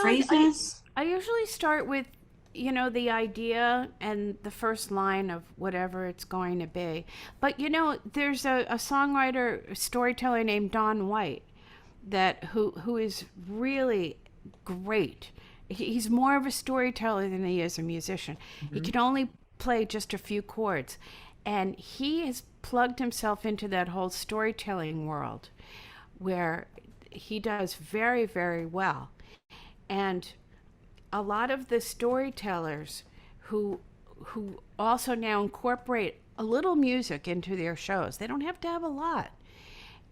Speaker 6: phrases?
Speaker 2: I usually start with, the idea and the first line of whatever it's going to be. But, there's a songwriter, a storyteller named Don White who is really great. He's more of a storyteller than he is a musician. Mm-hmm. He can only play just a few chords. And he has plugged himself into that whole storytelling world where he does very, very well. And a lot of the storytellers who also now incorporate a little music into their shows, they don't have to have a lot.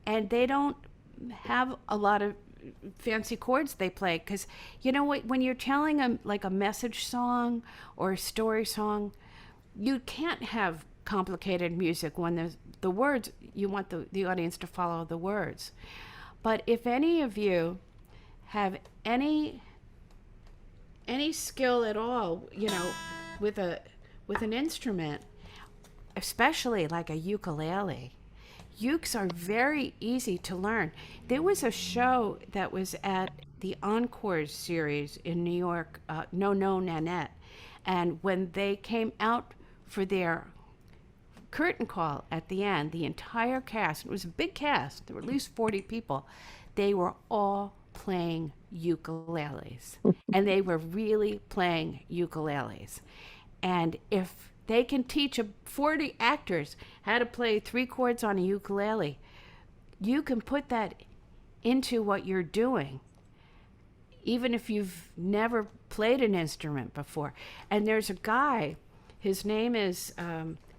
Speaker 2: And they don't have a lot of fancy chords they play, because when you're telling a message song or a story song, you can't have complicated music when the words, you want the audience to follow the words. But if any of you have any skill at all, with an instrument, especially like a ukulele, ukes are very easy to learn. There was a show that was at the Encore series in New York, No Nanette, and when they came out for their curtain call at the end, the entire cast, it was a big cast, there were at least 40 people, they were all playing ukuleles. And they were really playing ukuleles. And if they can teach 40 actors how to play 3 chords on a ukulele, you can put that into what you're doing, even if you've never played an instrument before. And there's a guy, his name is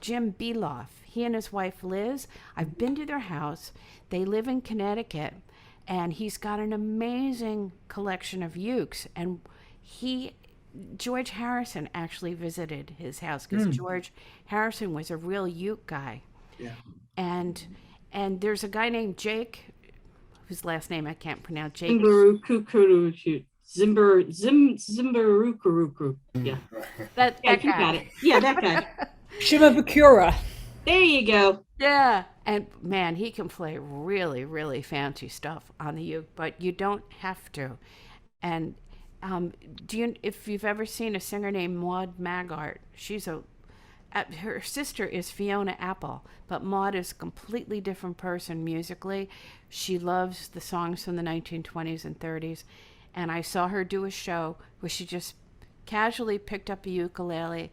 Speaker 2: Jim Beloff. He and his wife Liz, I've been to their house. They live in Connecticut, and he's got an amazing collection of ukes. And George Harrison actually visited his house because George Harrison was a real uke guy.
Speaker 1: Yeah.
Speaker 2: And there's a guy named Jake, whose last name I can't pronounce. Jake.
Speaker 6: Zimbarukuruku. Yeah.
Speaker 2: That
Speaker 6: You
Speaker 2: guy.
Speaker 6: got it. Yeah, that guy.
Speaker 7: Shimabukura.
Speaker 6: There you go.
Speaker 2: Yeah. And man, he can play really, really fancy stuff on the uke, but you don't have to. And if you've ever seen a singer named Maud Maggart, she's a her sister is Fiona Apple, but Maud is a completely different person musically. She loves the songs from the 1920s and 30s. And I saw her do a show where she just casually picked up a ukulele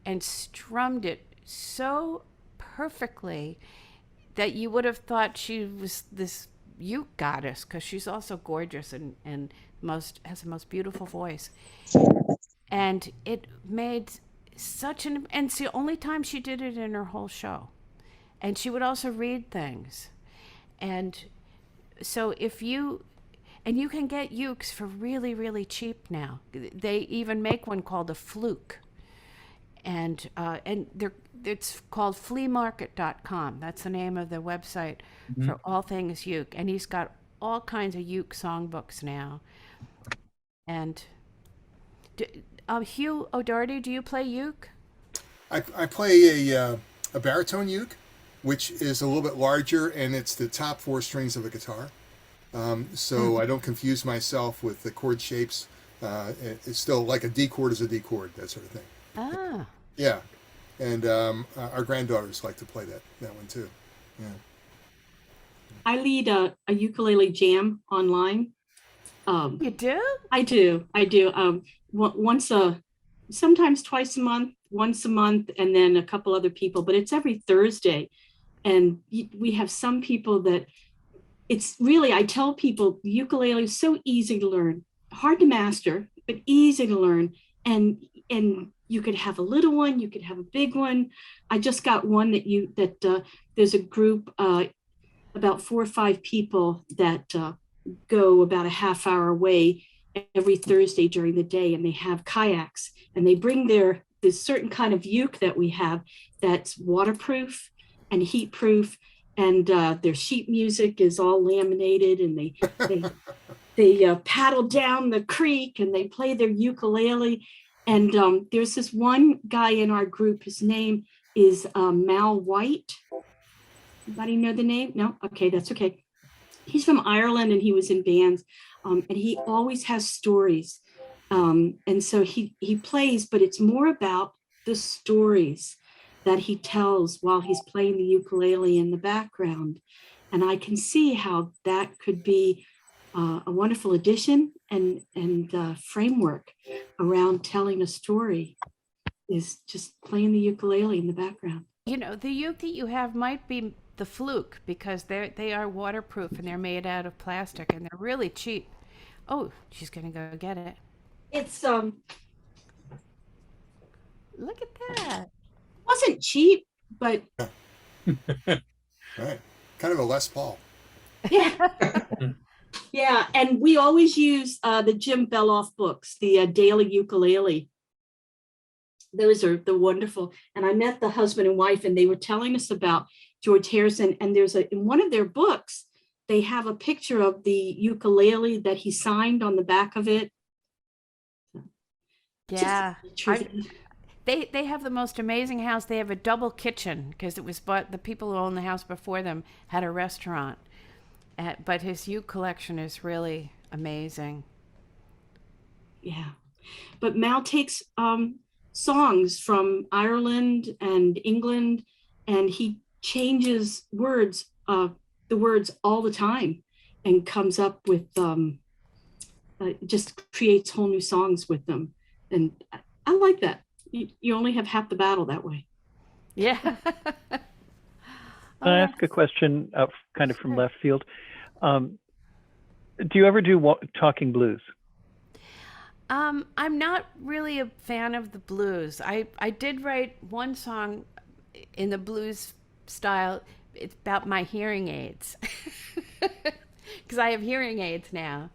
Speaker 2: and strummed it so perfectly that you would have thought she was this uke goddess, because she's also gorgeous and has the most beautiful voice. And it made and it's the only time she did it in her whole show. And she would also read things. And so you can get ukes for really, really cheap now. They even make one called a fluke. And it's called fleamarket.com. That's the name of the website for all things uke. And he's got all kinds of uke songbooks now. And Hugh O'Doherty, do you play uke?
Speaker 4: I play a baritone uke, which is a little bit larger, and it's the top 4 strings of a guitar. So I don't confuse myself with the chord shapes. It's still like a D chord is a D chord, that sort of thing.
Speaker 2: Ah.
Speaker 4: Yeah. And our granddaughters like to play that one too. Yeah.
Speaker 6: I lead a ukulele jam online.
Speaker 2: You do?
Speaker 6: I do. Sometimes twice a month, once a month, and then a couple other people, but it's every Thursday. And we have some people that it's really, I tell people ukulele is so easy to learn, hard to master, but easy to learn. And you could have a little one, you could have a big one. I just got one that there's a group, about 4 or 5 people that go about a half hour away every Thursday during the day, and they have kayaks, and they bring this certain kind of uke that we have that's waterproof and heat proof, and their sheet music is all laminated, and they paddle down the creek and they play their ukulele. And there's this one guy in our group, his name is Mal White. Anybody know the name? No? Okay, that's okay. He's from Ireland, and he was in bands, and he always has stories. And so he plays, but it's more about the stories that he tells while he's playing the ukulele in the background. And I can see how that could be a wonderful addition and framework around telling a story, is just playing the ukulele in the background.
Speaker 2: You know, the uke that you have might be the fluke, because they are waterproof and they're made out of plastic and they're really cheap. Oh, she's gonna go get it.
Speaker 6: It's
Speaker 2: Look at that.
Speaker 6: wasn't cheap, but
Speaker 4: Right. Kind of a Les Paul.
Speaker 6: yeah. Yeah, and we always use the Jim Beloff books, the Daily Ukulele. Those are the wonderful. And I met the husband and wife, and they were telling us about George Harrison. And there's in one of their books, they have a picture of the ukulele that he signed on the back of it.
Speaker 2: Yeah. They have the most amazing house. They have a double kitchen, because it was the people who owned the house before them had a restaurant. But his uke collection is really amazing.
Speaker 6: Yeah, but Mal takes songs from Ireland and England, and he changes the words all the time, and comes up with just creates whole new songs with them. And I like that. You only have half the battle that way.
Speaker 2: Yeah.
Speaker 5: Can I ask a question kind of from left field? Do you ever do talking blues?
Speaker 2: I'm not really a fan of the blues. I did write one song in the blues style. It's about my hearing aids, because I have hearing aids now.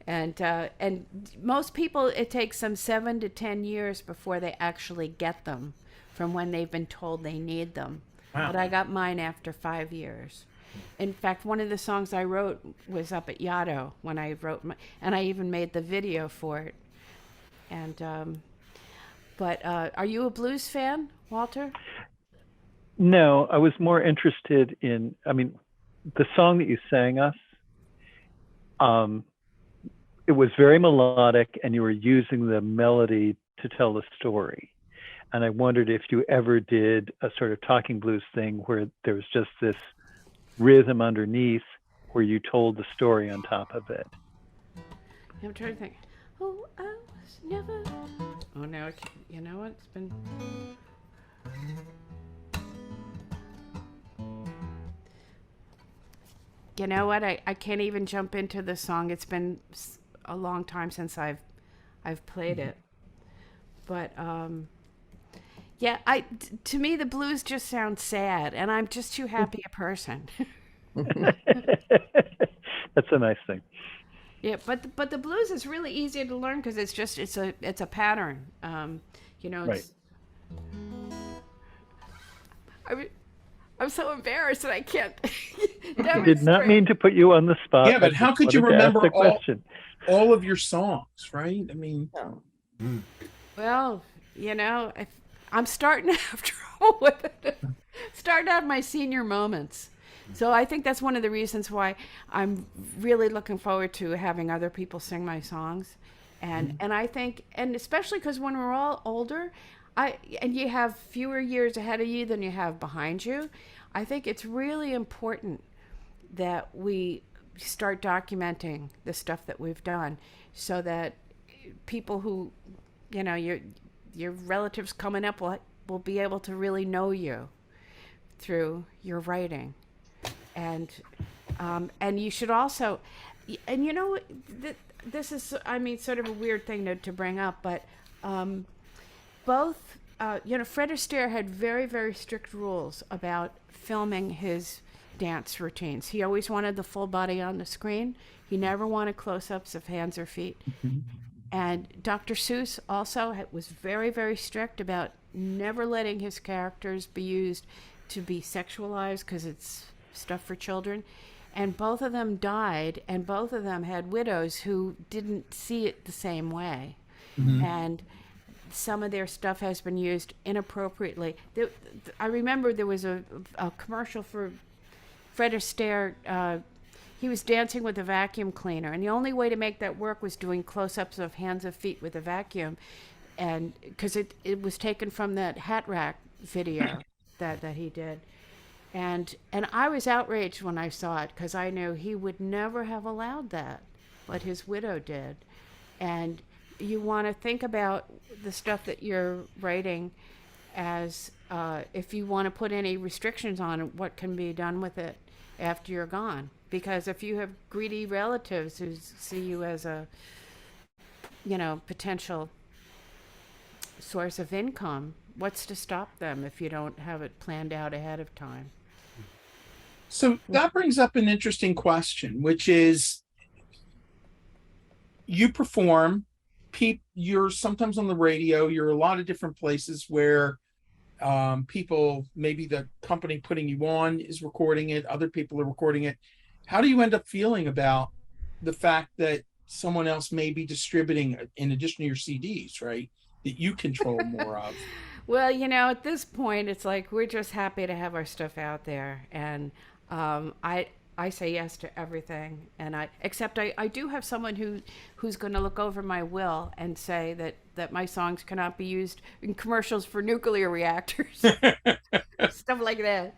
Speaker 2: And most people, it takes them 7 to 10 years before they actually get them from when they've been told they need them. Wow. But I got mine after 5 years. In fact, one of the songs I wrote was up at Yaddo when I wrote and I even made the video for it. And but are you a blues fan, Walter?
Speaker 5: No, I was more interested in, the song that you sang us, it was very melodic, and you were using the melody to tell the story. And I wondered if you ever did a sort of talking blues thing where there was just this rhythm underneath where you told the story on top of it.
Speaker 2: I'm trying to think. Oh, I was never. Oh, now I can't. You know what? It's been. You know what? I can't even jump into the song. It's been a long time since I've played it. But yeah, to me the blues just sound sad, and I'm just too happy a person.
Speaker 5: That's a nice thing.
Speaker 2: Yeah, but the blues is really easy to learn because it's a pattern. You know,
Speaker 5: Right.
Speaker 2: I'm so embarrassed that I can't.
Speaker 5: I did not mean to put you on the spot.
Speaker 1: Yeah, but
Speaker 5: I
Speaker 1: how
Speaker 5: just
Speaker 1: could you
Speaker 5: wanted to ask
Speaker 1: remember
Speaker 5: the question.
Speaker 1: all of your songs, right? I mean,
Speaker 2: Well, you know, I'm starting to have trouble with it. Starting to have my senior moments. So I think that's one of the reasons why I'm really looking forward to having other people sing my songs. And I think, and especially because when we're all older, and you have fewer years ahead of you than you have behind you, I think it's really important that we start documenting the stuff that we've done so that people who, you know, your relatives coming up will be able to really know you through your writing. And you should also, and you know, this is, I mean, sort of a weird thing to bring up, but both, you know, Fred Astaire had very, very strict rules about filming his dance routines. He always wanted the full body on the screen. He never wanted close-ups of hands or feet. And Dr. Seuss also was very, very strict about never letting his characters be used to be sexualized because it's stuff for children. And both of them died, and both of them had widows who didn't see it the same way. And some of their stuff has been used inappropriately. I remember there was a commercial for Fred Astaire. He was dancing with a vacuum cleaner, and the only way to make that work was doing close-ups of hands and feet with a vacuum, and because it was taken from that hat rack video that he did. And I was outraged when I saw it because I knew he would never have allowed that, but his widow did. And you want to think about the stuff that you're writing as if you want to put any restrictions on it, what can be done with it after you're gone. Because if you have greedy relatives who see you as a, you know, potential source of income, what's to stop them if you don't have it planned out ahead of time?
Speaker 1: so that brings up an interesting question, which is you perform, you're sometimes on the radio, you're a lot of different places where people, maybe the company putting you on is recording it, other people are recording it. How do you end up feeling about the fact that someone else may be distributing, in addition to your CDs, right, that you control more of?
Speaker 2: Well, you know, at this point, it's like we're just happy to have our stuff out there, and I say yes to everything, and except I do have someone who's going to look over my will and say that my songs cannot be used in commercials for nuclear reactors, stuff like that.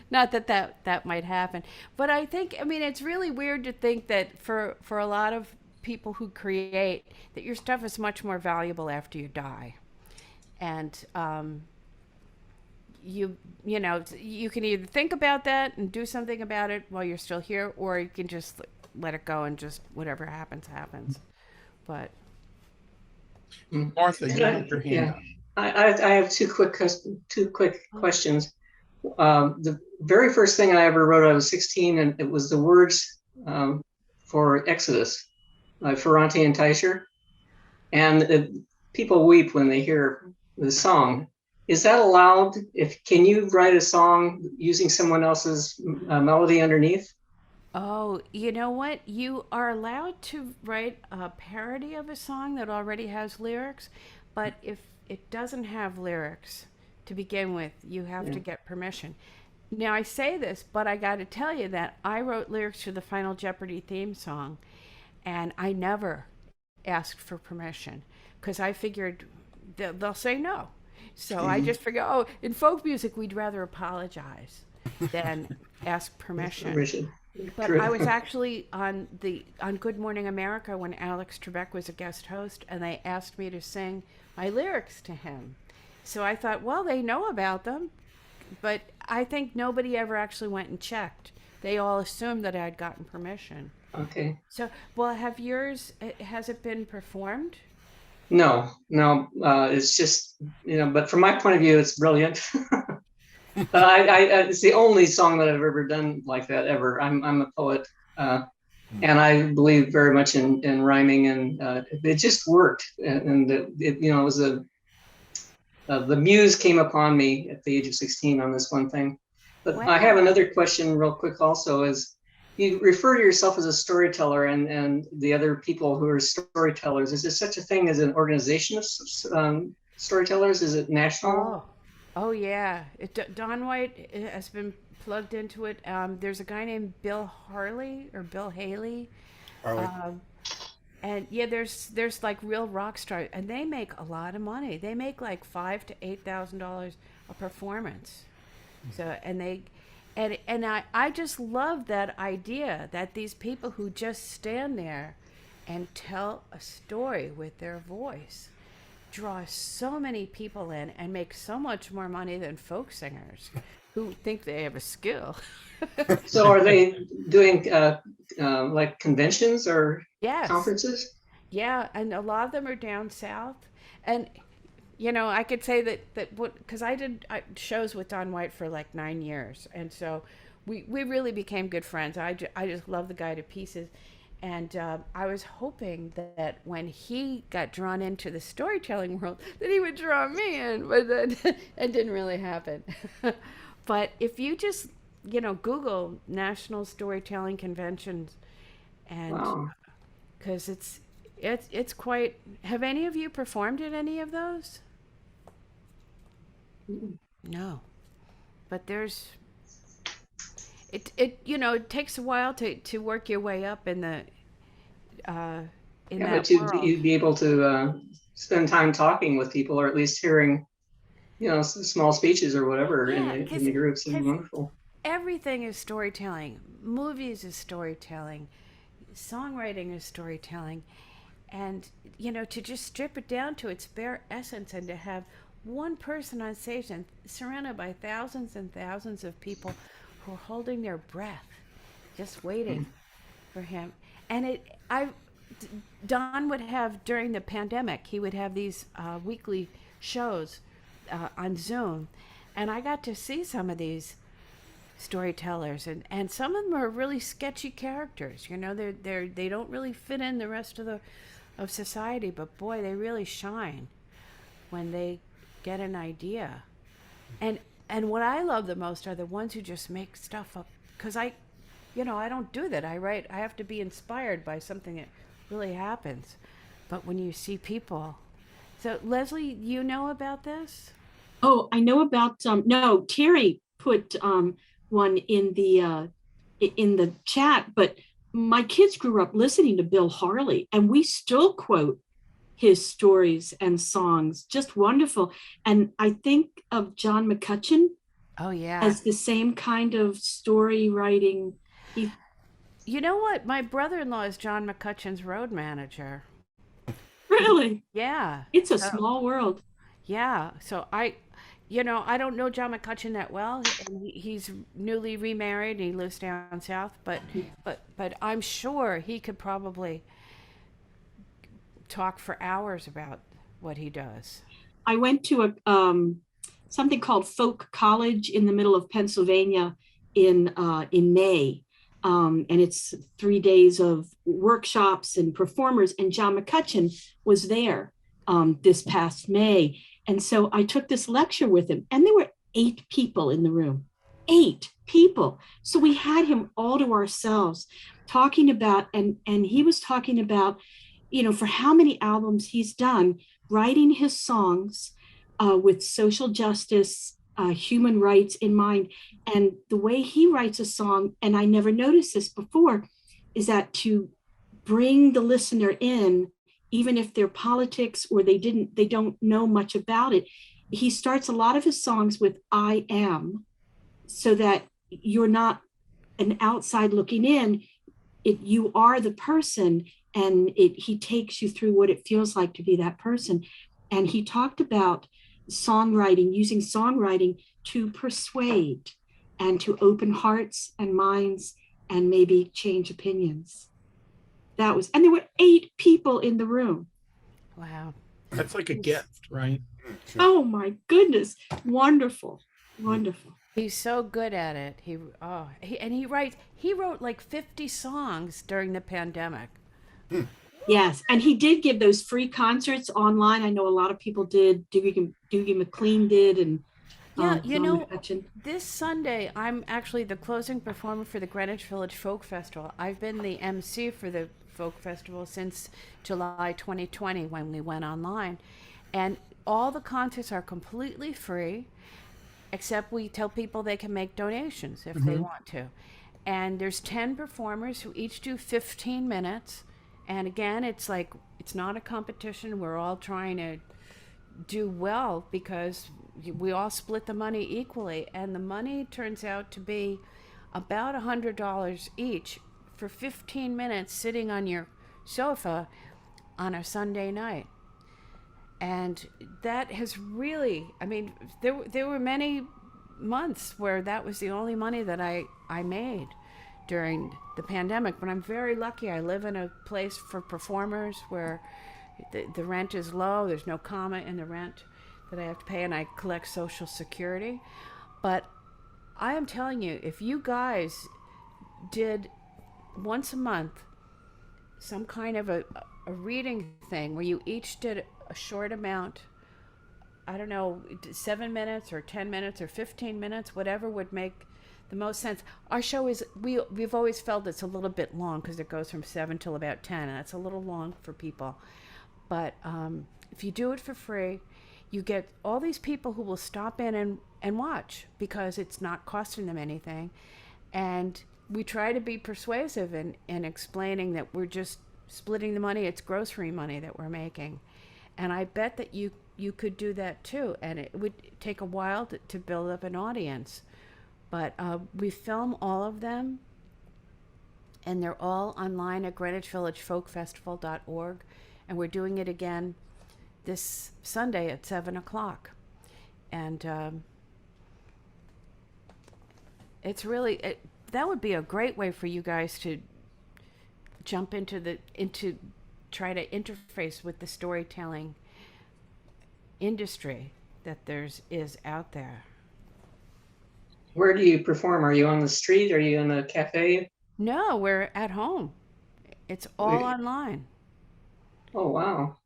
Speaker 2: Not that might happen, but I think, I mean, it's really weird to think that for a lot of people who create, that your stuff is much more valuable after you die. And you know, you can either think about that and do something about it while you're still here, or you can just let it go and just whatever happens. But
Speaker 1: Martha, you have your hand up.
Speaker 8: I have two quick questions. The very first thing I ever wrote, I was 16, and it was the words for Exodus by Ferrante and Teicher. And people weep when they hear the song. Is that allowed? Can you write a song using someone else's melody underneath?
Speaker 2: Oh, you know what? You are allowed to write a parody of a song that already has lyrics, but if it doesn't have lyrics to begin with, you have to get permission. Now, I say this, but I got to tell you that I wrote lyrics to the Final Jeopardy theme song, and I never asked for permission because I figured they'll say no. So I just figure, oh, in folk music, we'd rather apologize than ask permission. But
Speaker 8: True.
Speaker 2: I was actually on Good Morning America when Alex Trebek was a guest host, and they asked me to sing my lyrics to him. So I thought, well, they know about them, but I think nobody ever actually went and checked. They all assumed that I'd gotten permission.
Speaker 8: Okay.
Speaker 2: So, well, has it been performed?
Speaker 8: No, it's just, but from my point of view, it's brilliant. But it's the only song that I've ever done like that ever. I'm a poet, and I believe very much in rhyming, and it just worked. And it was the muse came upon me at the age of 16 on this one thing. But
Speaker 2: Wow.
Speaker 8: I have another question real quick also is, you refer to yourself as a storyteller and the other people who are storytellers. Is there such a thing as an organization of storytellers? Is it national?
Speaker 2: Oh yeah. Don White has been plugged into it. There's a guy named Bill Haley. And yeah, there's like real rock stars, and they make a lot of money. They make like $5,000 to $8,000 a performance. So I just love that idea that these people who just stand there and tell a story with their voice draw so many people in and make so much more money than folk singers who think they have a skill.
Speaker 8: So are they doing like conventions or
Speaker 2: Yes.
Speaker 8: conferences?
Speaker 2: Yeah, and a lot of them are down south. And I could say that because I did shows with Don White for like 9 years, and so we really became good friends. I just love the guy to pieces, and I was hoping that when he got drawn into the storytelling world, that he would draw me in, but that it didn't really happen. But if you just Google National Storytelling Conventions, and because it's quite. Have any of you performed at any of those? No, but there's it takes a while to work your way up in the in that
Speaker 8: but
Speaker 2: world.
Speaker 8: you'd be able to spend time talking with people, or at least hearing small speeches or whatever in the groups. It's wonderful.
Speaker 2: Everything is storytelling. Movies is storytelling. Songwriting is storytelling. And to just strip it down to its bare essence, and to have one person on stage and surrounded by thousands and thousands of people who are holding their breath, just waiting for him. And Don would have, during the pandemic, he would have these weekly shows on Zoom, and I got to see some of these storytellers, and some of them are really sketchy characters. They don't really fit in the rest of society, but boy, they really shine when they get an idea. And what I love the most are the ones who just make stuff up, because I don't do that. I have to be inspired by something that really happens. But when you see people, so Leslie, you know about this?
Speaker 6: Oh, I know about no, Terry put one in the chat, but my kids grew up listening to Bill Haley, and we still quote his stories and songs. Just wonderful. And I think of John McCutcheon as the same kind of story writing.
Speaker 2: You know what? My brother-in-law is John McCutcheon's road manager.
Speaker 6: Really?
Speaker 2: Yeah.
Speaker 6: It's a small world.
Speaker 2: Yeah. So I don't know John McCutcheon that well. And he's newly remarried and he lives down south, but I'm sure he could probably talk for hours about what he does.
Speaker 6: I went to something called Folk College in the middle of Pennsylvania in May. And it's 3 days of workshops and performers, and John McCutcheon was there this past May. And so I took this lecture with him, and there were 8 people in the room, 8 people. So we had him all to ourselves talking about, and he was talking about, for how many albums he's done, writing his songs with social justice, human rights in mind. And the way he writes a song, and I never noticed this before, is that to bring the listener in even if they're politics or they don't know much about it. He starts a lot of his songs with I am, so that you're not an outside looking in. You are the person, and he takes you through what it feels like to be that person. And he talked about songwriting, using songwriting to persuade and to open hearts and minds and maybe change opinions. And there were 8 people in the room.
Speaker 2: Wow.
Speaker 1: That's like a gift, right?
Speaker 4: Sure.
Speaker 6: Oh my goodness. Wonderful. Wonderful.
Speaker 2: He's so good at it. He wrote like 50 songs during the pandemic.
Speaker 6: Yes. And he did give those free concerts online. I know a lot of people did. Doogie McLean did. And
Speaker 2: Yeah,
Speaker 6: John McCutcheon.
Speaker 2: this Sunday, I'm actually the closing performer for the Greenwich Village Folk Festival. I've been the MC for the Folk Festival since July 2020 when we went online. And all the concerts are completely free, except we tell people they can make donations if they want to. And there's 10 performers who each do 15 minutes. And again, it's not a competition. We're all trying to do well because we all split the money equally. And the money turns out to be about $100 each for 15 minutes sitting on your sofa on a Sunday night. And that has really, I mean, there were many months where that was the only money that I made during the pandemic, but I'm very lucky. I live in a place for performers where the rent is low. There's no comma in the rent that I have to pay, and I collect Social Security. But I am telling you, if you guys did once a month some kind of a reading thing where you each did a short amount, I don't know, 7 minutes or 10 minutes or 15 minutes, whatever would make the most sense. Our show is, we've always felt it's a little bit long because it goes from 7 till about 10, and that's a little long for people. But if you do it for free, you get all these people who will stop in and watch because it's not costing them anything. And we try to be persuasive in explaining that we're just splitting the money. It's grocery money that we're making. And I bet that you could do that too. And it would take a while to build up an audience. But we film all of them, and they're all online at greenwichvillagefolkfestival.org. And we're doing it again this Sunday at 7 o'clock. And it's really, that would be a great way for you guys to jump into try to interface with the storytelling industry that is out there.
Speaker 8: Where do you perform? Are you on the street? Are you in a cafe?
Speaker 2: No, we're at home. It's all online.
Speaker 8: Oh, wow.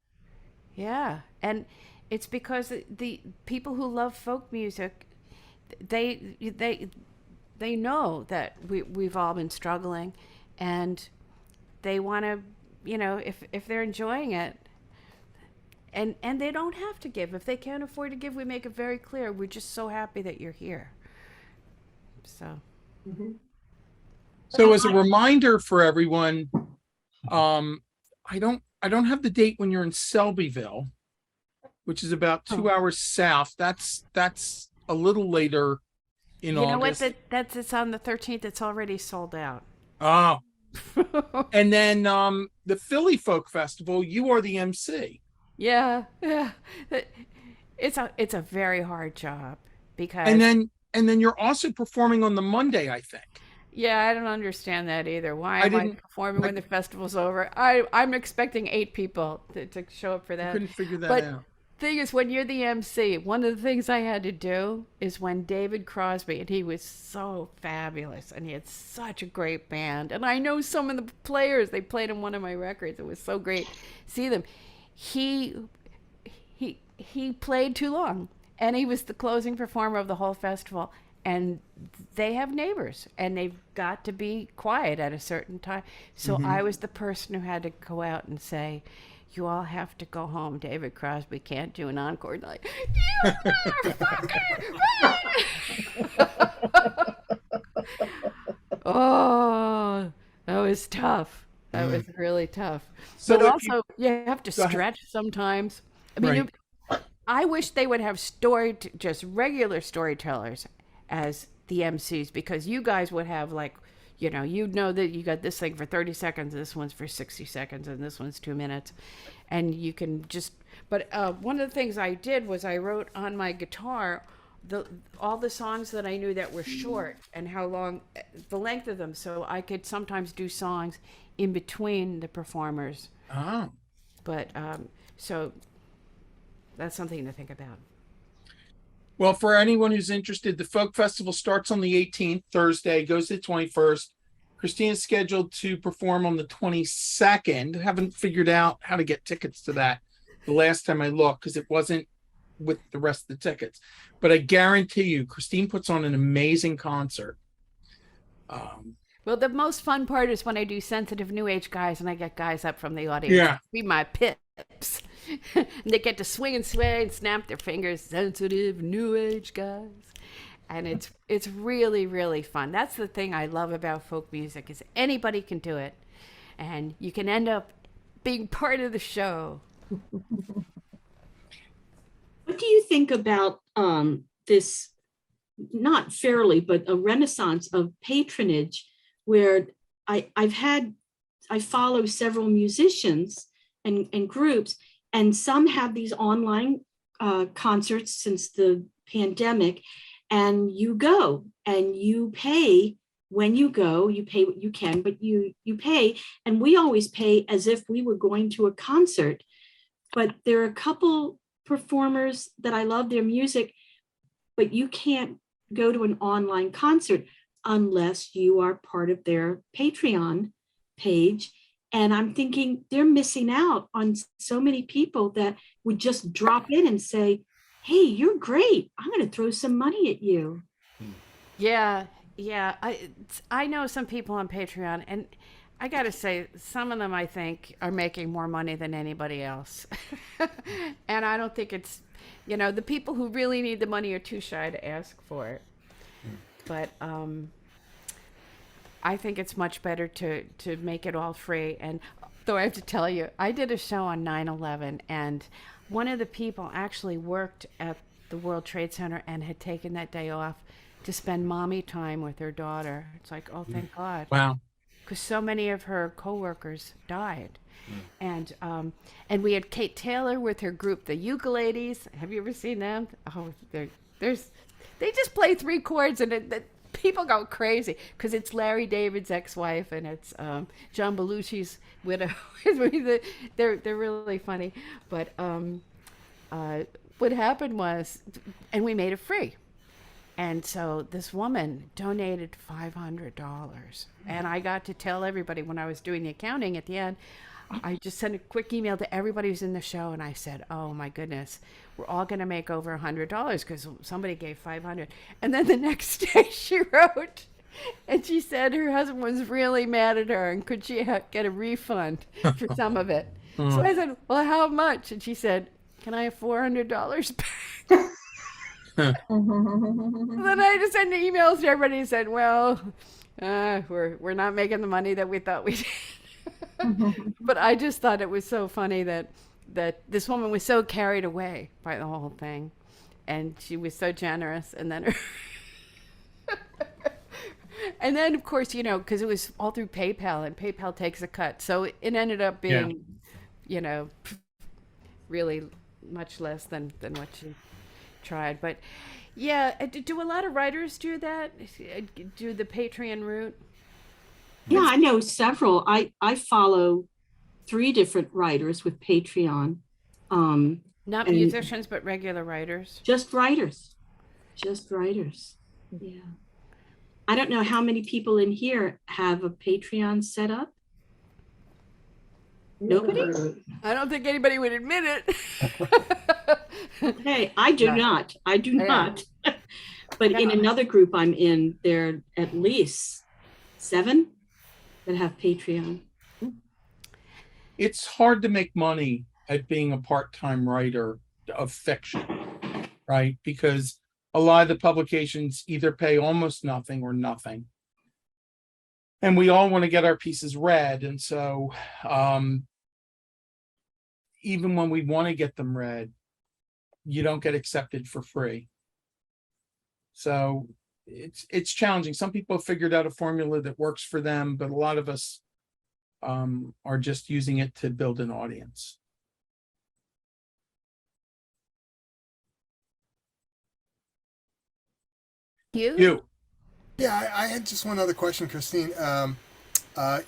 Speaker 2: Yeah. And it's because the people who love folk music, they know that we've all been struggling, and they want to, if they're enjoying it, and they don't have to give. If they can't afford to give, we make it very clear. We're just so happy that you're here. So.
Speaker 8: Mm-hmm.
Speaker 1: So as a reminder for everyone, I don't have the date when you're in Selbyville, which is about 2 hours south. That's a little later in August.
Speaker 2: You know what? It's on the 13th. It's already sold out.
Speaker 1: Oh. And then the Philly Folk Festival, you are the MC.
Speaker 2: Yeah. It's a very hard job because
Speaker 1: and then you're also performing on the Monday, I think.
Speaker 2: Yeah, I don't understand that either. Why am I performing when the festival's over? I'm expecting 8 people to show up for that.
Speaker 1: I couldn't figure that out.
Speaker 2: Thing is, when you're the MC, one of the things I had to do is when David Crosby, and he was so fabulous, and he had such a great band, and I know some of the players, they played on one of my records. It was so great to see them. He played too long, and he was the closing performer of the whole festival. And they have neighbors, and they've got to be quiet at a certain time. So I was the person who had to go out and say, you all have to go home. David Crosby can't do an encore. And like, you motherfucker! Oh, that was tough. That was really tough.
Speaker 1: So
Speaker 2: But
Speaker 1: if you-
Speaker 2: also, you have to
Speaker 1: Go ahead.
Speaker 2: stretch sometimes. I mean,
Speaker 1: Right.
Speaker 2: I wish they would have just regular storytellers as the MCs, because you guys would have like, you'd know that you got this thing for 30 seconds, this one's for 60 seconds, and this one's 2 minutes. And you can just, but one of the things I did was I wrote on my guitar all the songs that I knew that were short and how long, the length of them. So I could sometimes do songs in between the performers.
Speaker 1: Oh.
Speaker 2: But so that's something to think about.
Speaker 1: Well, for anyone who's interested, the Folk Festival starts on the 18th, Thursday, goes to the 21st. Christine is scheduled to perform on the 22nd. Haven't figured out how to get tickets to that the last time I looked, because it wasn't with the rest of the tickets. But I guarantee you, Christine puts on an amazing concert.
Speaker 2: Well, the most fun part is when I do sensitive new age guys and I get guys up from the audience.
Speaker 1: Yeah.
Speaker 2: Be my pips. And they get to swing and sway and snap their fingers. Sensitive new age guys. And it's really, really fun. That's the thing I love about folk music, is anybody can do it. And you can end up being part of the show.
Speaker 6: What do you think about this, not fairly, but a renaissance of patronage, where I follow several musicians and groups, and some have these online concerts since the pandemic, and you go and you pay. When you go, you pay what you can, but you pay, and we always pay as if we were going to a concert. But there are a couple performers that I love their music, but you can't go to an online concert unless you are part of their Patreon page. And I'm thinking they're missing out on so many people that would just drop in and say, hey, you're great, I'm going to throw some money at you.
Speaker 2: Yeah. I know some people on Patreon, and I got to say, some of them I think are making more money than anybody else. And I don't think it's, the people who really need the money are too shy to ask for it. But I think it's much better to make it all free. And though I have to tell you, I did a show on 9/11, and one of the people actually worked at the World Trade Center and had taken that day off to spend mommy time with her daughter. It's like, oh, thank God.
Speaker 1: Wow.
Speaker 2: Because so many of her coworkers died. And we had Kate Taylor with her group, the Ukuleles. Have you ever seen them? Oh, they just play 3 chords, and people go crazy because it's Larry David's ex-wife and it's John Belushi's widow. They're really funny. But what happened was, and we made it free. And so this woman donated $500, and I got to tell everybody when I was doing the accounting at the end, I just sent a quick email to everybody who's in the show, and I said, oh my goodness, we're all going to make over $100 because somebody gave $500. And then the next day she wrote, and she said her husband was really mad at her, and could she get a refund for some of it? So I said, well, how much? And she said, can I have $400 back? Then I just sent emails to everybody and said, well, we're not making the money that we thought we did. But I just thought it was so funny that this woman was so carried away by the whole thing, and she was so generous. And then and then of course, because it was all through PayPal, and PayPal takes a cut, so it ended up being really much less than what she tried. But yeah, do a lot of writers do that, do the Patreon route?
Speaker 6: Yeah, I know several. I follow 3 different writers with Patreon.
Speaker 2: Not musicians, but regular writers.
Speaker 6: Just writers. Yeah. I don't know how many people in here have a Patreon set up. Nobody?
Speaker 2: I don't think anybody would admit it.
Speaker 6: Okay, I do not. But in another group I'm in, there are at least 7 that have Patreon.
Speaker 1: It's hard to make money at being a part-time writer of fiction, right? Because a lot of the publications either pay almost nothing or nothing. and we all want to get our pieces read. And so even when we want to get them read, you don't get accepted for free. So it's challenging. Some people have figured out a formula that works for them, but a lot of us are just using it to build an audience. You.
Speaker 4: Yeah, I had just one other question, Christine.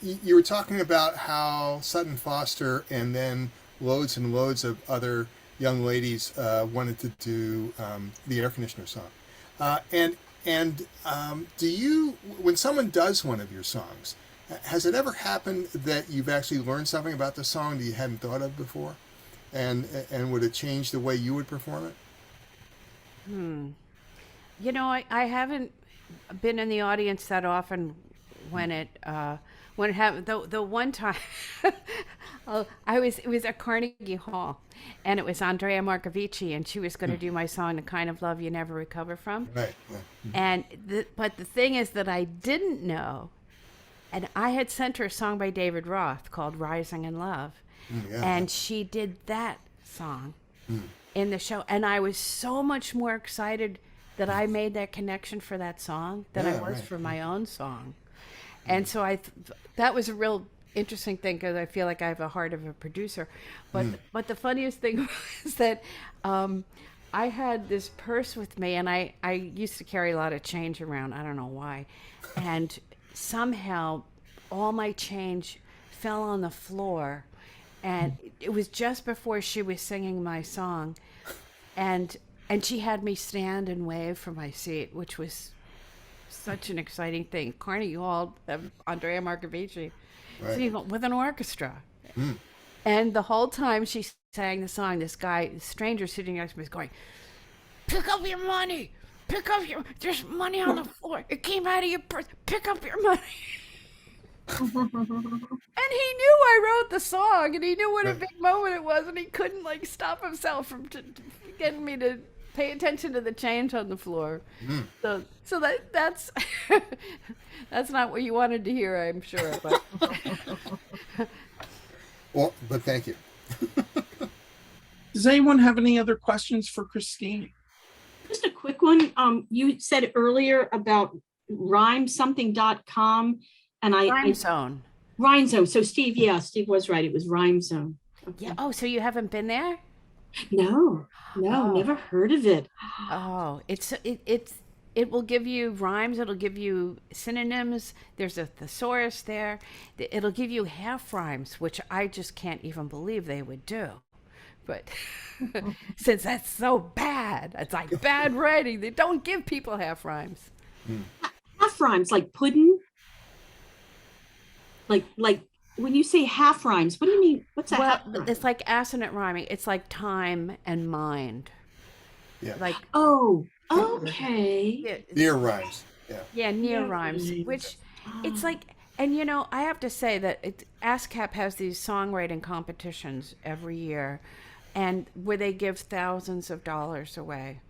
Speaker 4: You were talking about how Sutton Foster and then loads and loads of other young ladies wanted to do the air conditioner song. And do you, when someone does one of your songs, has it ever happened that you've actually learned something about the song that you hadn't thought of before? And would it change the way you would perform it?
Speaker 2: You know, I haven't been in the audience that often when it happened. The one time it was at Carnegie Hall, and it was Andrea Marcovici, and she was going to do my song, "The Kind of Love You Never Recover From."
Speaker 4: Right. Yeah.
Speaker 2: And but the thing is that I didn't know, and I had sent her a song by David Roth called "Rising in Love," and she did that song in the show, and I was so much more excited that I made that connection for that song than I was for my own song. And so that was a real interesting thing, because I feel like I have a heart of a producer. But the funniest thing was that I had this purse with me, and I used to carry a lot of change around. I don't know why. And somehow all my change fell on the floor. And it was just before she was singing my song. And she had me stand and wave from my seat, which was such an exciting thing. Carnegie Hall, Andrea Marcovici, singing with an orchestra. And the whole time she sang the song, this stranger sitting next to me was going, "Pick up your money! There's money on the floor. It came out of your purse. Pick up your money." And he knew I wrote the song, and he knew what a big moment it was, and he couldn't stop himself from getting me to pay attention to the change on the floor. So that's that's not what you wanted to hear, I'm sure. But
Speaker 4: Well, but thank you.
Speaker 1: Does anyone have any other questions for Christine?
Speaker 6: Just a quick one. You said earlier about rhymesomething.com, and
Speaker 2: Rhyme Zone.
Speaker 6: Rhyme Zone. So Steve was right. It was Rhyme Zone. Okay.
Speaker 2: Yeah. Oh, so you haven't been there?
Speaker 6: No, never heard of it.
Speaker 2: Oh, it will give you rhymes. It'll give you synonyms. There's a thesaurus there. It'll give you half rhymes, which I just can't even believe they would do. But since that's so bad, it's like bad writing. They don't give people half rhymes.
Speaker 6: Half rhymes, like pudding. Like when you say half rhymes, what do you mean? What's that?
Speaker 2: Well, it's like assonant rhyming. It's like time and mind.
Speaker 4: Yeah.
Speaker 2: Like
Speaker 6: okay.
Speaker 4: Near rhymes. Yeah.
Speaker 2: Yeah, near rhymes, which it's like, and I have to say that ASCAP has these songwriting competitions every year, and where they give thousands of dollars away.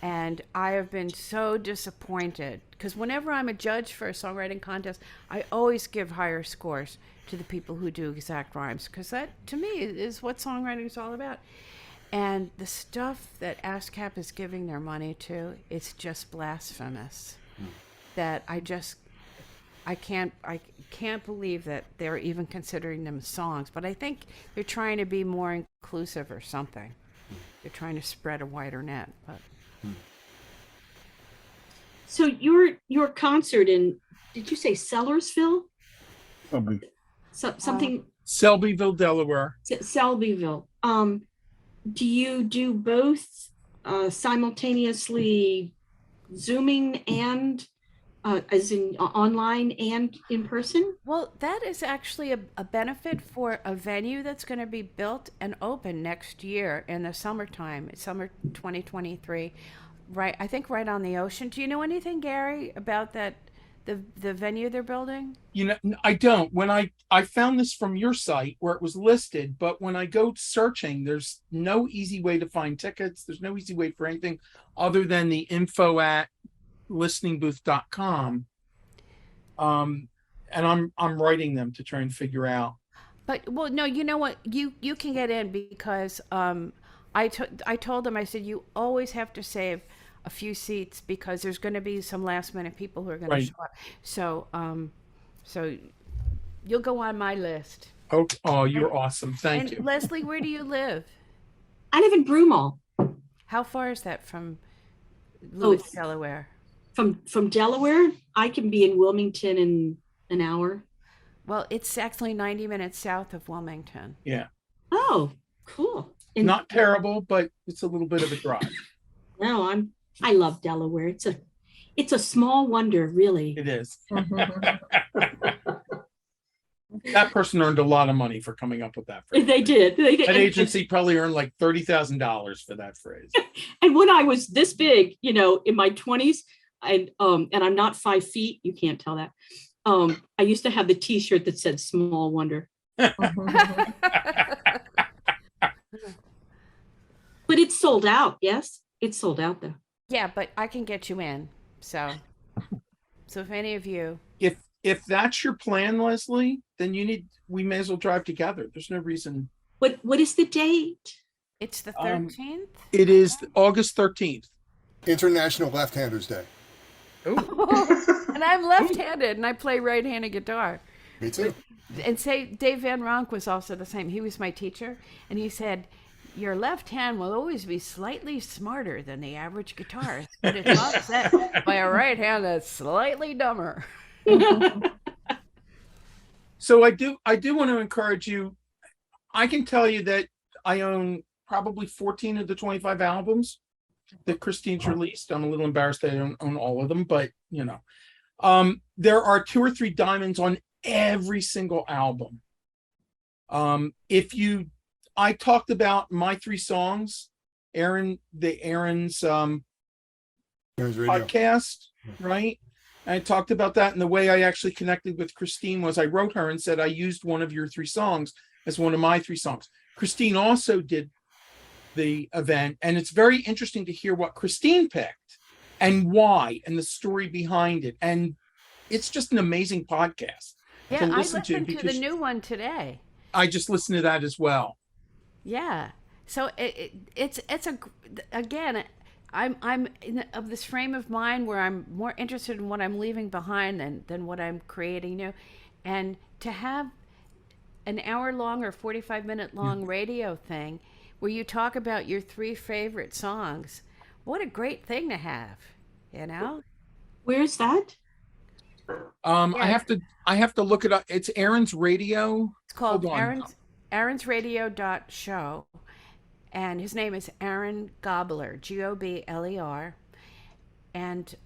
Speaker 2: And I have been so disappointed, because whenever I'm a judge for a songwriting contest, I always give higher scores to the people who do exact rhymes, because that, to me, is what songwriting is all about. And the stuff that ASCAP is giving their money to, it's just blasphemous. That I can't believe that they're even considering them songs. But I think they're trying to be more inclusive or something. They're trying to spread a wider net. But
Speaker 6: so your concert in, did you say Sellersville?
Speaker 3: Probably.
Speaker 6: Something.
Speaker 1: Selbyville, Delaware.
Speaker 6: Selbyville. Do you do both simultaneously, Zooming and as in online and in person?
Speaker 2: Well, that is actually a benefit for a venue that's going to be built and open next year in the summertime, summer 2023. Right, I think right on the ocean. Do you know anything, Gary, about that? The venue they're building?
Speaker 1: I don't. When I found this from your site where it was listed, but when I go searching, there's no easy way to find tickets. There's no easy way for anything other than the info at listeningbooth.com. and I'm writing them to try and figure out.
Speaker 2: But well, no, you know what? You can get in because I told them, I said, you always have to save a few seats because there's going to be some last minute people who are going
Speaker 1: Right.
Speaker 2: to show up. So you'll go on my list.
Speaker 1: Oh, you're awesome. Thank
Speaker 2: And
Speaker 1: you.
Speaker 2: Leslie, where do you live?
Speaker 6: I live in Broomall.
Speaker 2: How far is that from Lewis, Delaware?
Speaker 6: From Delaware, I can be in Wilmington in an hour.
Speaker 2: Well, it's actually 90 minutes south of Wilmington.
Speaker 1: Yeah.
Speaker 6: Oh, cool. And
Speaker 1: Not terrible, but it's a little bit of a drive.
Speaker 6: no, I love Delaware. It's a small wonder, really.
Speaker 1: It is. That person earned a lot of money for coming up with that phrase.
Speaker 6: They did. They did.
Speaker 1: An agency probably earned like $30,000 for that phrase.
Speaker 6: And when I was this big, in my 20s, and I'm not 5 feet, you can't tell that. I used to have the T-shirt that said "Small Wonder." But it's sold out. Yes, it's sold out though.
Speaker 2: Yeah, but I can get you in. So if any of you,
Speaker 1: If that's your plan, Leslie, then we may as well drive together. There's no reason.
Speaker 6: What is the date?
Speaker 2: it's the 13th.
Speaker 1: It is August 13th.
Speaker 4: International Left-Handers Day.
Speaker 2: And I'm left-handed and I play right-handed guitar.
Speaker 4: Me too.
Speaker 2: And say Dave Van Ronk was also the same. He was my teacher, and he said, "Your left hand will always be slightly smarter than the average guitarist, but it's offset by a right hand that's slightly dumber."
Speaker 1: So I do want to encourage you. I can tell you that I own probably 14 of the 25 albums that Christine's released. I'm a little embarrassed that I don't own all of them, but there are 2 or 3 diamonds on every single album. I talked about my 3 songs, Aaron's
Speaker 4: Radio.
Speaker 1: podcast, right? I talked about that, and the way I actually connected with Christine was I wrote her and said I used one of your 3 songs as one of my 3 songs. Christine also did the event, and it's very interesting to hear what Christine picked and why and the story behind it. And it's just an amazing podcast.
Speaker 2: Yeah,
Speaker 1: to
Speaker 2: I
Speaker 1: listen
Speaker 2: listened to the
Speaker 1: because
Speaker 2: new one today.
Speaker 1: I just listened to that as well.
Speaker 2: Yeah. So it's again, I'm of this frame of mind where I'm more interested in what I'm leaving behind than what I'm creating new, and to have an hour long or 45-minute long radio thing where you talk about your 3 favorite songs, what a great thing to have,
Speaker 6: Where's that?
Speaker 1: I have to look it up. It's Aaron's Radio.
Speaker 2: It's called
Speaker 1: Hold on.
Speaker 2: Aaron's Radio.show. And his name is Aaron Gobler, Gobler. And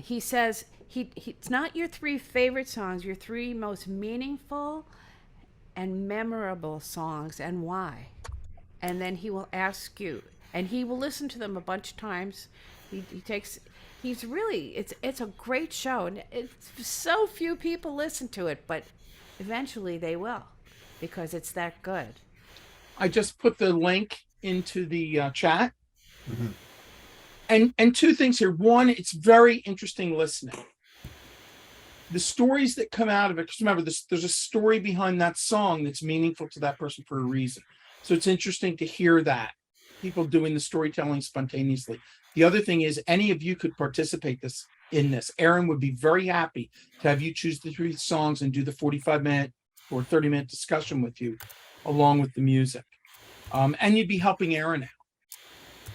Speaker 2: he says it's not your 3 favorite songs, your 3 most meaningful and memorable songs, and why. And then he will ask you, and he will listen to them a bunch of times. It's a great show, and it's so few people listen to it, but eventually they will, because it's that good.
Speaker 1: I just put the link into the chat. And 2 things here. One, it's very interesting listening. The stories that come out of it, because remember, there's a story behind that song that's meaningful to that person for a reason. So it's interesting to hear that, people doing the storytelling spontaneously. The other thing is, any of you could participate in this. Aaron would be very happy to have you choose the 3 songs and do the 45-minute or 30-minute discussion with you, along with the music. And you'd be helping Aaron out.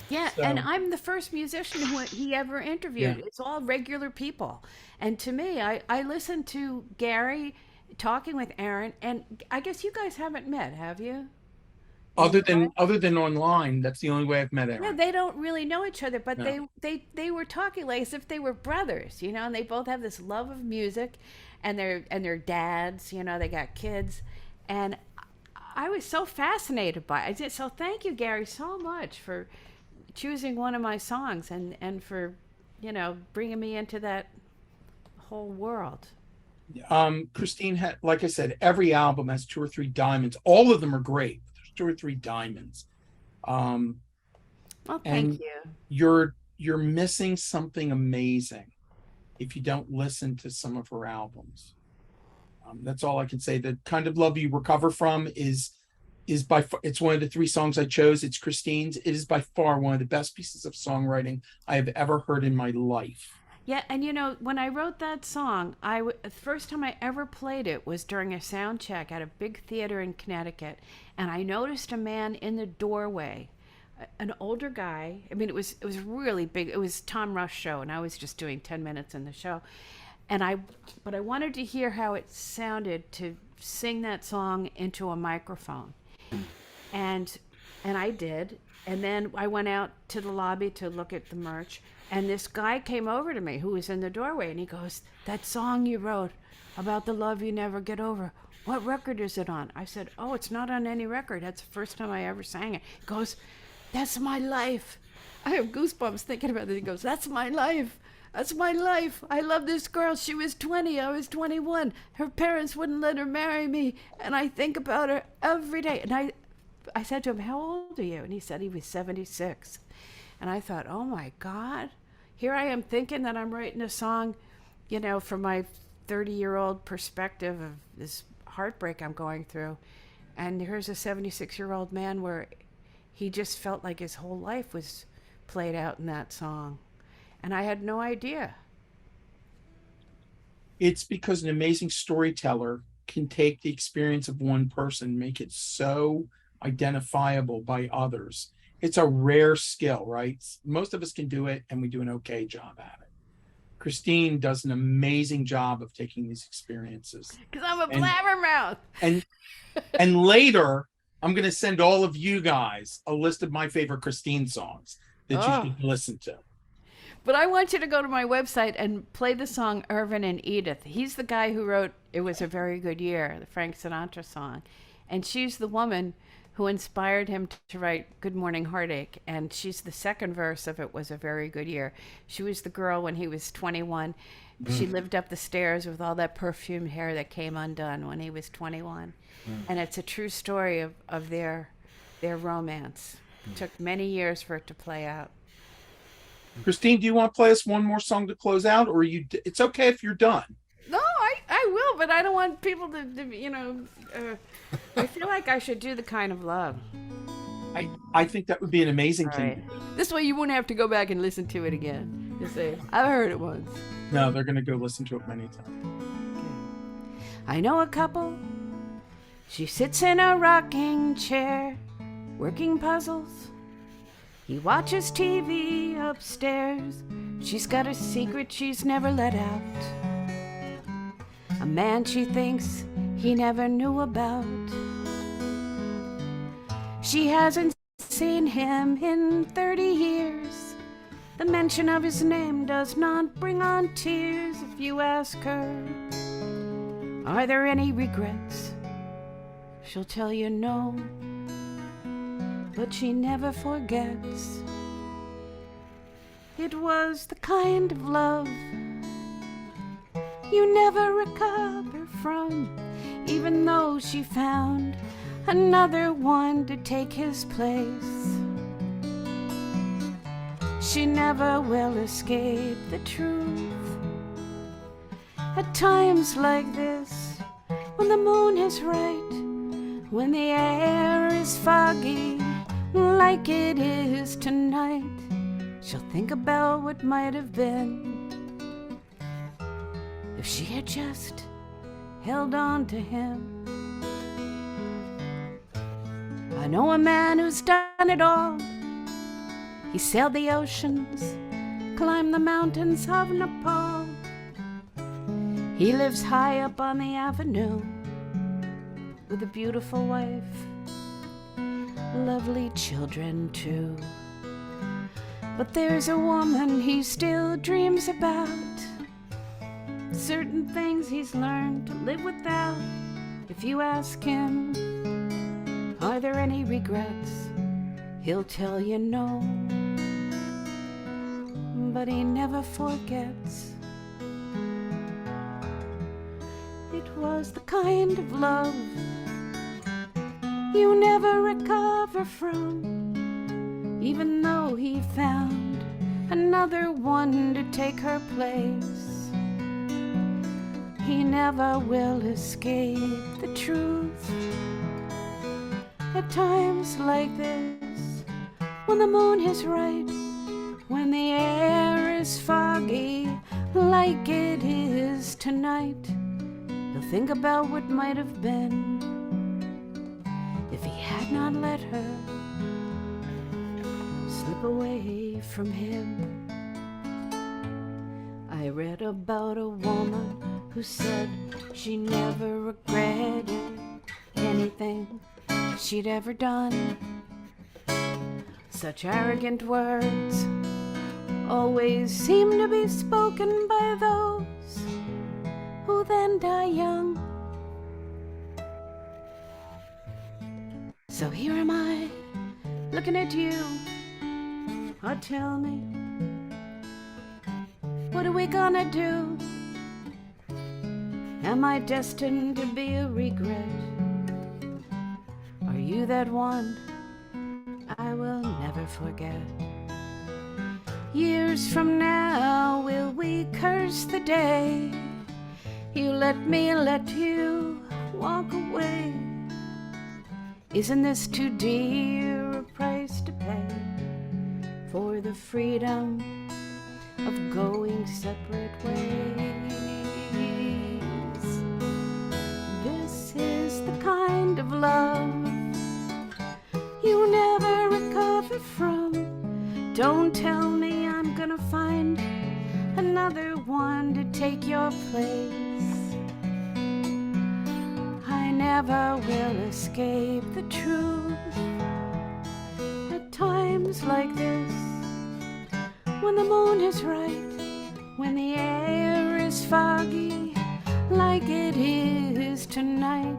Speaker 2: Yeah,
Speaker 1: So-
Speaker 2: and I'm the first musician who he ever interviewed.
Speaker 1: Yeah.
Speaker 2: It's all regular people. And to me, I listened to Gary talking with Aaron, and I guess you guys haven't met, have you?
Speaker 1: Other than online, that's the only way I've met
Speaker 2: No,
Speaker 1: Aaron.
Speaker 2: they don't really know each other, but
Speaker 1: No.
Speaker 2: they were talking like as if they were brothers, and they both have this love of music, and they're dads, they got kids, and I was so fascinated by it. So thank you, Gary, so much for choosing one of my songs and for bringing me into that whole world.
Speaker 1: Christine had, like I said, every album has 2 or 3 diamonds. All of them are great. There's 2 or 3 diamonds.
Speaker 2: Well,
Speaker 1: And
Speaker 2: thank you.
Speaker 1: you're missing something amazing if you don't listen to some of her albums. That's all I can say. The kind of love you recover from is by far, it's one of the 3 songs I chose. It's Christine's. It is by far one of the best pieces of songwriting I have ever heard in my life.
Speaker 2: Yeah, and when I wrote that song, the first time I ever played it was during a sound check at a big theater in Connecticut, and I noticed a man in the doorway, an older guy. I mean, it was really big. It was Tom Rush's show, and I was just doing 10 minutes in the show, but I wanted to hear how it sounded to sing that song into a microphone, and I did, and then I went out to the lobby to look at the merch. And this guy came over to me who was in the doorway, and he goes, "That song you wrote about the love you never get over, what record is it on?" I said, "Oh, it's not on any record. That's the first time I ever sang it." He goes, "That's my life." I have goosebumps thinking about it. He goes, "That's my life. That's my life. I love this girl. She was 20. I was 21. Her parents wouldn't let her marry me. And I think about her every day." And I said to him, "How old are you?" And he said he was 76. And I thought, oh my God, here I am thinking that I'm writing a song, from my 30-year-old perspective of this heartbreak I'm going through. And here's a 76-year-old man where he just felt like his whole life was played out in that song. And I had no idea.
Speaker 1: It's because an amazing storyteller can take the experience of one person, make it so identifiable by others. It's a rare skill, right? Most of us can do it, and we do an okay job at it. Christine does an amazing job of taking these experiences.
Speaker 2: Because I'm a blabbermouth.
Speaker 1: And later, I'm going to send all of you guys a list of my favorite Christine songs that you should listen to.
Speaker 2: But I want you to go to my website and play the song Irvin and Edith. He's the guy who wrote It Was a Very Good Year, the Frank Sinatra song. And she's the woman who inspired him to write Good Morning Heartache. And she's the second verse of It Was a Very Good Year. She was the girl when he was 21. She lived up the stairs with all that perfumed hair that came undone when he was 21. And it's a true story of their romance. It took many years for it to play out.
Speaker 1: Christine, do you want to play us one more song to close out, or it's okay if you're done?
Speaker 2: No, I will, but I don't want people to I feel like I should do The Kind of Love.
Speaker 1: I think that would be an amazing thing.
Speaker 2: Right. This way you won't have to go back and listen to it again. Just say, I've heard it once.
Speaker 1: No, they're going to go listen to it many times.
Speaker 2: Okay. I know a couple. She sits in a rocking chair, working puzzles. He watches TV upstairs. She's got a secret she's never let out. A man she thinks he never knew about. She hasn't seen him in 30 years. The mention of his name does not bring on tears. If you ask her, are there any regrets? She'll tell you no, but she never forgets. It was the kind of love you never recover from, even though she found another one to take his place. She never will escape the truth. At times like this, when the moon is right, when the air is foggy, like it is tonight, she'll think about what might have been if she had just held on to him. I know a man who's done it all. He sailed the oceans, climbed the mountains of Nepal. He lives high up on the avenue with a beautiful wife, lovely children too. But there's a woman he still dreams about, certain things he's learned to live without. If you ask him, are there any regrets? He'll tell you no, but he never forgets. It was the kind of love you never recover from, even though he found another one to take her place. he never will escape the truth. At times like this, when the moon is right, when the air is foggy like it is tonight, he'll think about what might have been if he had not let her slip away from him. I read about a woman who said she never regretted anything she'd ever done. Such arrogant words always seem to be spoken by those who then die young. So here am I, looking at you. Oh, tell me, what are we gonna do? Am I destined to be a regret? Are you that one I will never forget? Years from now, will we curse the day you let me let you walk away? Isn't this too dear a price to pay for the freedom of going separate ways? This is the kind of love you never recover from. Don't tell me I'm gonna find another one to take your place. I never will escape the truth. At times like this, when the moon is right, when the air is foggy like it is tonight,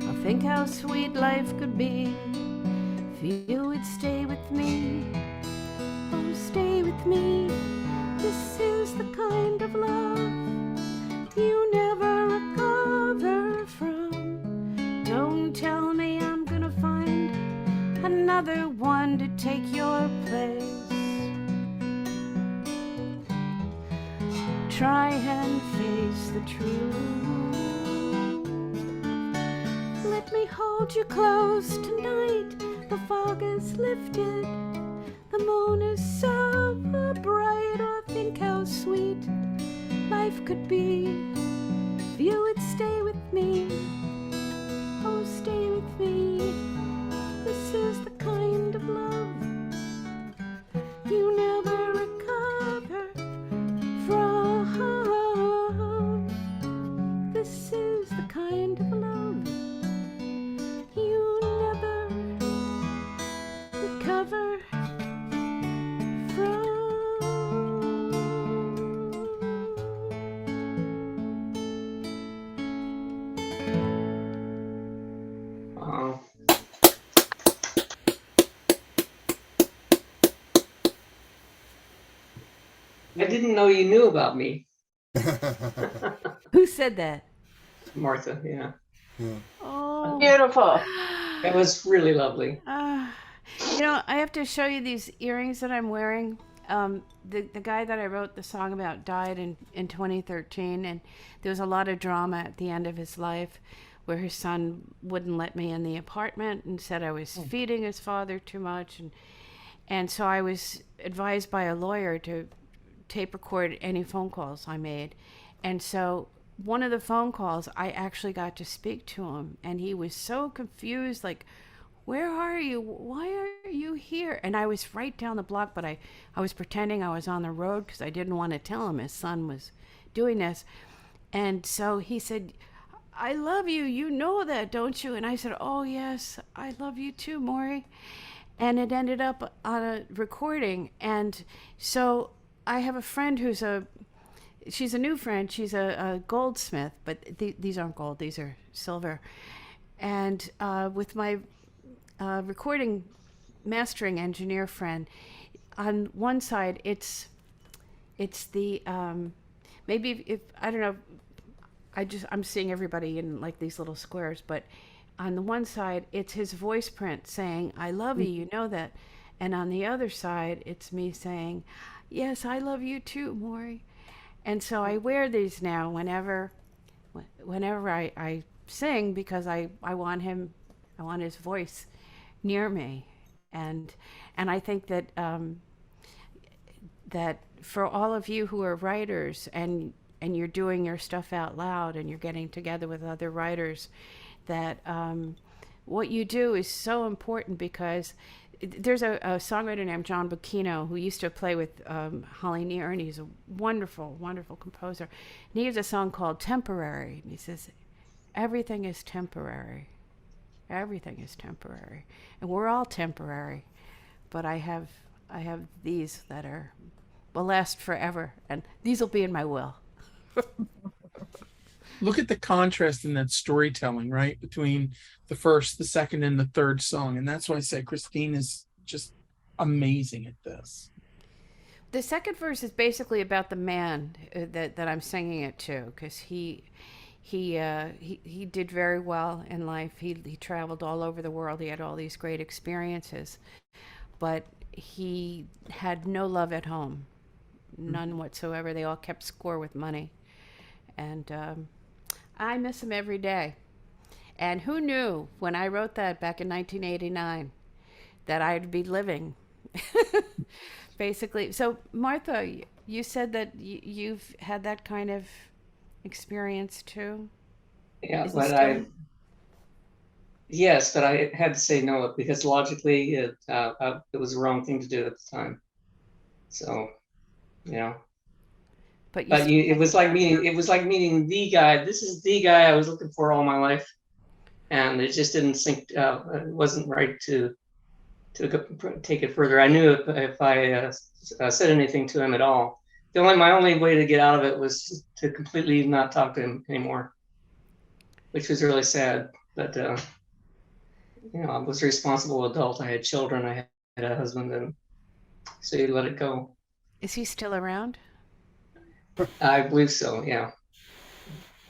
Speaker 2: I'll think how sweet life could be if you would stay with me. Oh, stay with me. This is the kind of love you never recover from. Don't tell me I'm gonna find another one to take your place. Try and face the truth. Let me hold you close tonight. The fog is lifted. The moon is so bright. Oh, think how sweet life could be if you would stay with me. Oh, stay with me. This is the kind of love you never recover from. This is the kind of love you never recover from.
Speaker 8: Wow. I didn't know you knew about me,
Speaker 2: Who said that?
Speaker 8: Martha. Yeah,
Speaker 2: Oh,
Speaker 9: Beautiful.
Speaker 8: it was really lovely.
Speaker 2: you know, I have to show you these earrings that I'm wearing. The guy that I wrote the song about died in 2013, and there was a lot of drama at the end of his life where his son wouldn't let me in the apartment and said I was feeding his father too much. And so I was advised by a lawyer to tape record any phone calls I made. And so one of the phone calls, I actually got to speak to him, and he was so confused, like, where are you? Why are you here? And I was right down the block, but I was pretending I was on the road because I didn't want to tell him his son was doing this. And so he said, I love you. You know that, don't you? And I said, oh, yes, I love you too, Maury. And it ended up on a recording. And so I have a friend she's a new friend. She's a goldsmith, but these aren't gold. These are silver. And with my recording mastering engineer friend, on one side it's the maybe if I don't know, I'm seeing everybody in like these little squares, but on the one side it's his voice print saying I love you, you know that, and on the other side it's me saying yes, I love you too, Maury. And so I wear these now whenever whenever I sing, because I want his voice near me. And I think that that for all of you who are writers and you're doing your stuff out loud and you're getting together with other writers, that what you do is so important, because there's a songwriter named John Bocchino who used to play with Holly Near, and he's a wonderful, wonderful composer. And he has a song called Temporary. And he says, everything is temporary. Everything is temporary. And we're all temporary. But I have these that will last forever. And these will be in my will.
Speaker 1: Look at the contrast in that storytelling, right? Between the first, the second, and the third song. And that's why I say Christine is just amazing at this.
Speaker 2: The second verse is basically about the man that I'm singing it to, because he did very well in life. He traveled all over the world. He had all these great experiences, but he had no love at home, none whatsoever. They all kept score with money, and I miss him every day. And who knew when I wrote that back in 1989 that I'd be living basically. So Martha, you said that you've had that kind of experience too?
Speaker 8: Yeah, but yes, but I had to say no because logically it was the wrong thing to do at the time. So, you know. But it was like meeting the guy. This is the guy I was looking for all my life, and it just didn't sync. It wasn't right to take it further. I knew if I said anything to him at all, my only way to get out of it was to completely not talk to him anymore, which was really sad. But you know, I was a responsible adult. I had children. I had a husband, and so you let it go.
Speaker 2: Is he still around?
Speaker 8: I believe so. Yeah,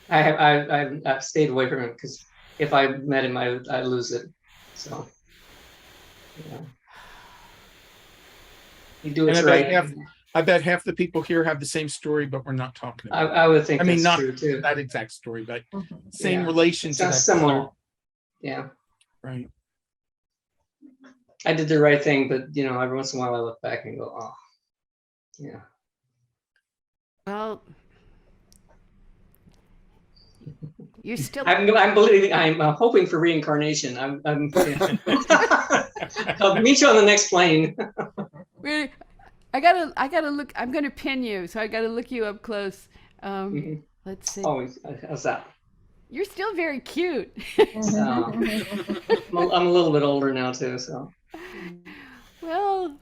Speaker 8: I've stayed away from him because if I met him, I'd lose it. So, yeah, you do it right.
Speaker 1: I bet half the people here have the same story, but we're not talking about it.
Speaker 8: I would think.
Speaker 1: I mean,
Speaker 8: that's
Speaker 1: not
Speaker 8: true too.
Speaker 1: that exact story, but same relation to that.
Speaker 8: Similar.
Speaker 1: Song.
Speaker 8: Yeah.
Speaker 1: Right.
Speaker 8: I did the right thing, but you know, every once in a while I look back and go, oh, yeah.
Speaker 2: Well, you're still.
Speaker 8: I'm hoping for reincarnation. I'll meet you on the next plane.
Speaker 2: Really, I gotta look. I'm gonna pin you, so I gotta look you up close. Let's see.
Speaker 8: Oh, how's that?
Speaker 2: You're still very cute.
Speaker 8: So, I'm a little bit older now too, so.
Speaker 2: Well,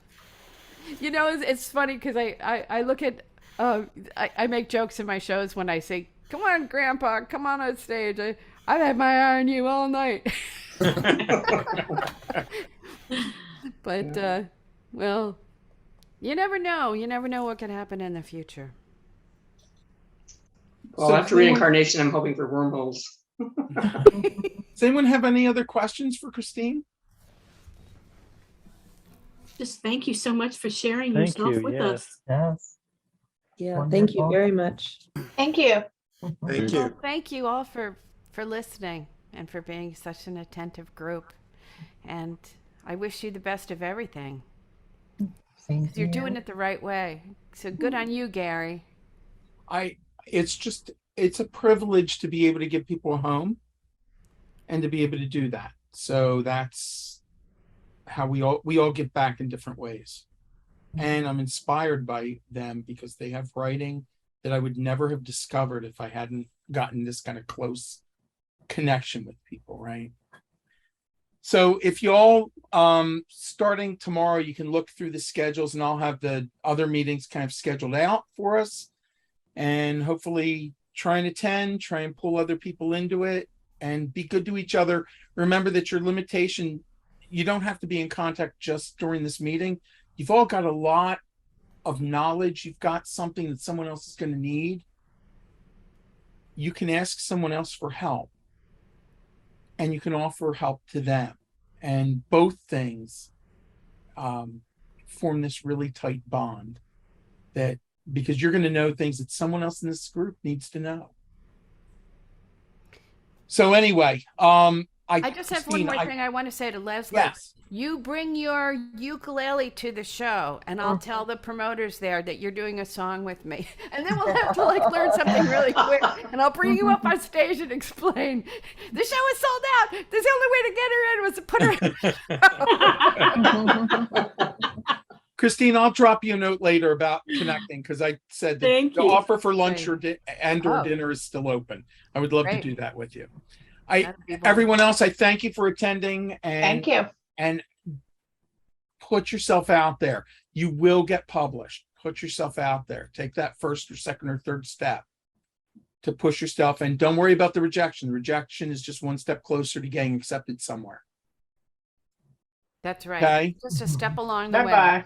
Speaker 2: you know, it's funny because I look at. I make jokes in my shows when I say, "Come on, Grandpa, come on stage. I've had my eye on you all night." But well, you never know. You never know what could happen in the future.
Speaker 8: Well, after reincarnation, I'm hoping for wormholes.
Speaker 1: Does anyone have any other questions for Christine?
Speaker 6: Just thank you so much for sharing yourself with us.
Speaker 9: Yes.
Speaker 7: Yeah,
Speaker 9: Wonderful.
Speaker 7: thank you very much.
Speaker 10: Thank you.
Speaker 4: Thank you.
Speaker 2: Well, thank you all for listening and for being such an attentive group. And I wish you the best of everything.
Speaker 9: Same
Speaker 2: You're
Speaker 9: here.
Speaker 2: doing it the right way. So good on you, Gary.
Speaker 1: It's a privilege to be able to give people a home and to be able to do that. So that's how we all give back in different ways. And I'm inspired by them because they have writing that I would never have discovered if I hadn't gotten this kind of close connection with people, right? So if you all, starting tomorrow, you can look through the schedules and I'll have the other meetings kind of scheduled out for us and hopefully try and attend, try and pull other people into it and be good to each other. Remember that your limitation, you don't have to be in contact just during this meeting. You've all got a lot of knowledge. You've got something that someone else is going to need. You can ask someone else for help and you can offer help to them. And both things form this really tight bond because you're going to know things that someone else in this group needs to know. So anyway,
Speaker 2: I just have one
Speaker 1: Christine,
Speaker 2: more thing I want to say to Leslie.
Speaker 1: Yes.
Speaker 2: You bring your ukulele to the show, and I'll tell the promoters there that you're doing a song with me, and then we'll have to like learn something really quick, and I'll bring you up on stage and explain. The show is sold out. The only way to get her in was to put her.
Speaker 1: Christine, I'll drop you a note later about connecting because I said that
Speaker 6: Thank
Speaker 1: the
Speaker 6: you.
Speaker 1: offer for lunch or
Speaker 2: Oh.
Speaker 1: dinner is still open. I would love
Speaker 2: Great.
Speaker 1: to do that with you.
Speaker 2: That'd be wonderful.
Speaker 1: Everyone else, I thank you for attending and
Speaker 9: Thank you.
Speaker 1: and put yourself out there. You will get published. Put yourself out there. Take that first or second or third step to push yourself, and don't worry about the rejection. The rejection is just one step closer to getting accepted somewhere.
Speaker 2: That's right.
Speaker 1: Okay.
Speaker 2: Just a step along the way.
Speaker 9: Bye-bye.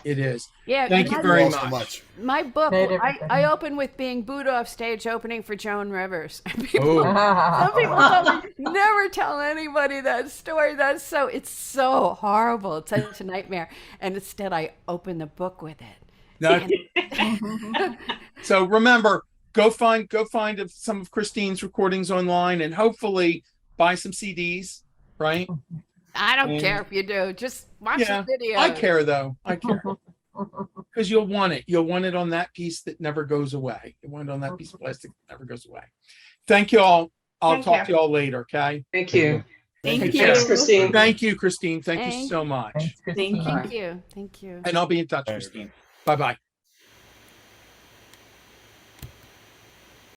Speaker 1: It is.
Speaker 2: Yeah.
Speaker 1: Thank you
Speaker 2: my-
Speaker 1: very
Speaker 4: all so
Speaker 1: much.
Speaker 2: My book,
Speaker 9: Later.
Speaker 2: I open with being booed off stage opening for Joan Rivers. People,
Speaker 1: Oh,
Speaker 2: some people told me, never tell anybody that story. It's so horrible. It's such a nightmare. And instead I open the book with it.
Speaker 1: no. So remember, go find some of Christine's recordings online and hopefully buy some CDs, right?
Speaker 2: I don't
Speaker 1: And-
Speaker 2: care if you do. Just watch
Speaker 1: Yeah,
Speaker 2: the video.
Speaker 1: I care though. I care. Because you'll want it. You'll want it on that piece that never goes away. You want it on that piece of plastic that never goes away. Thank you all. I'll
Speaker 9: Thank
Speaker 1: talk
Speaker 9: you.
Speaker 1: to you all later, okay?
Speaker 8: Thank you.
Speaker 6: Thank
Speaker 1: Take
Speaker 6: you.
Speaker 1: care.
Speaker 8: Thanks, Christine.
Speaker 1: Thank you, Christine. Thank you
Speaker 2: Thank
Speaker 1: so much.
Speaker 9: Thanks, Christine.
Speaker 6: you.
Speaker 2: Thank you. Thank you.
Speaker 1: And I'll be in touch, Christine. Bye-bye.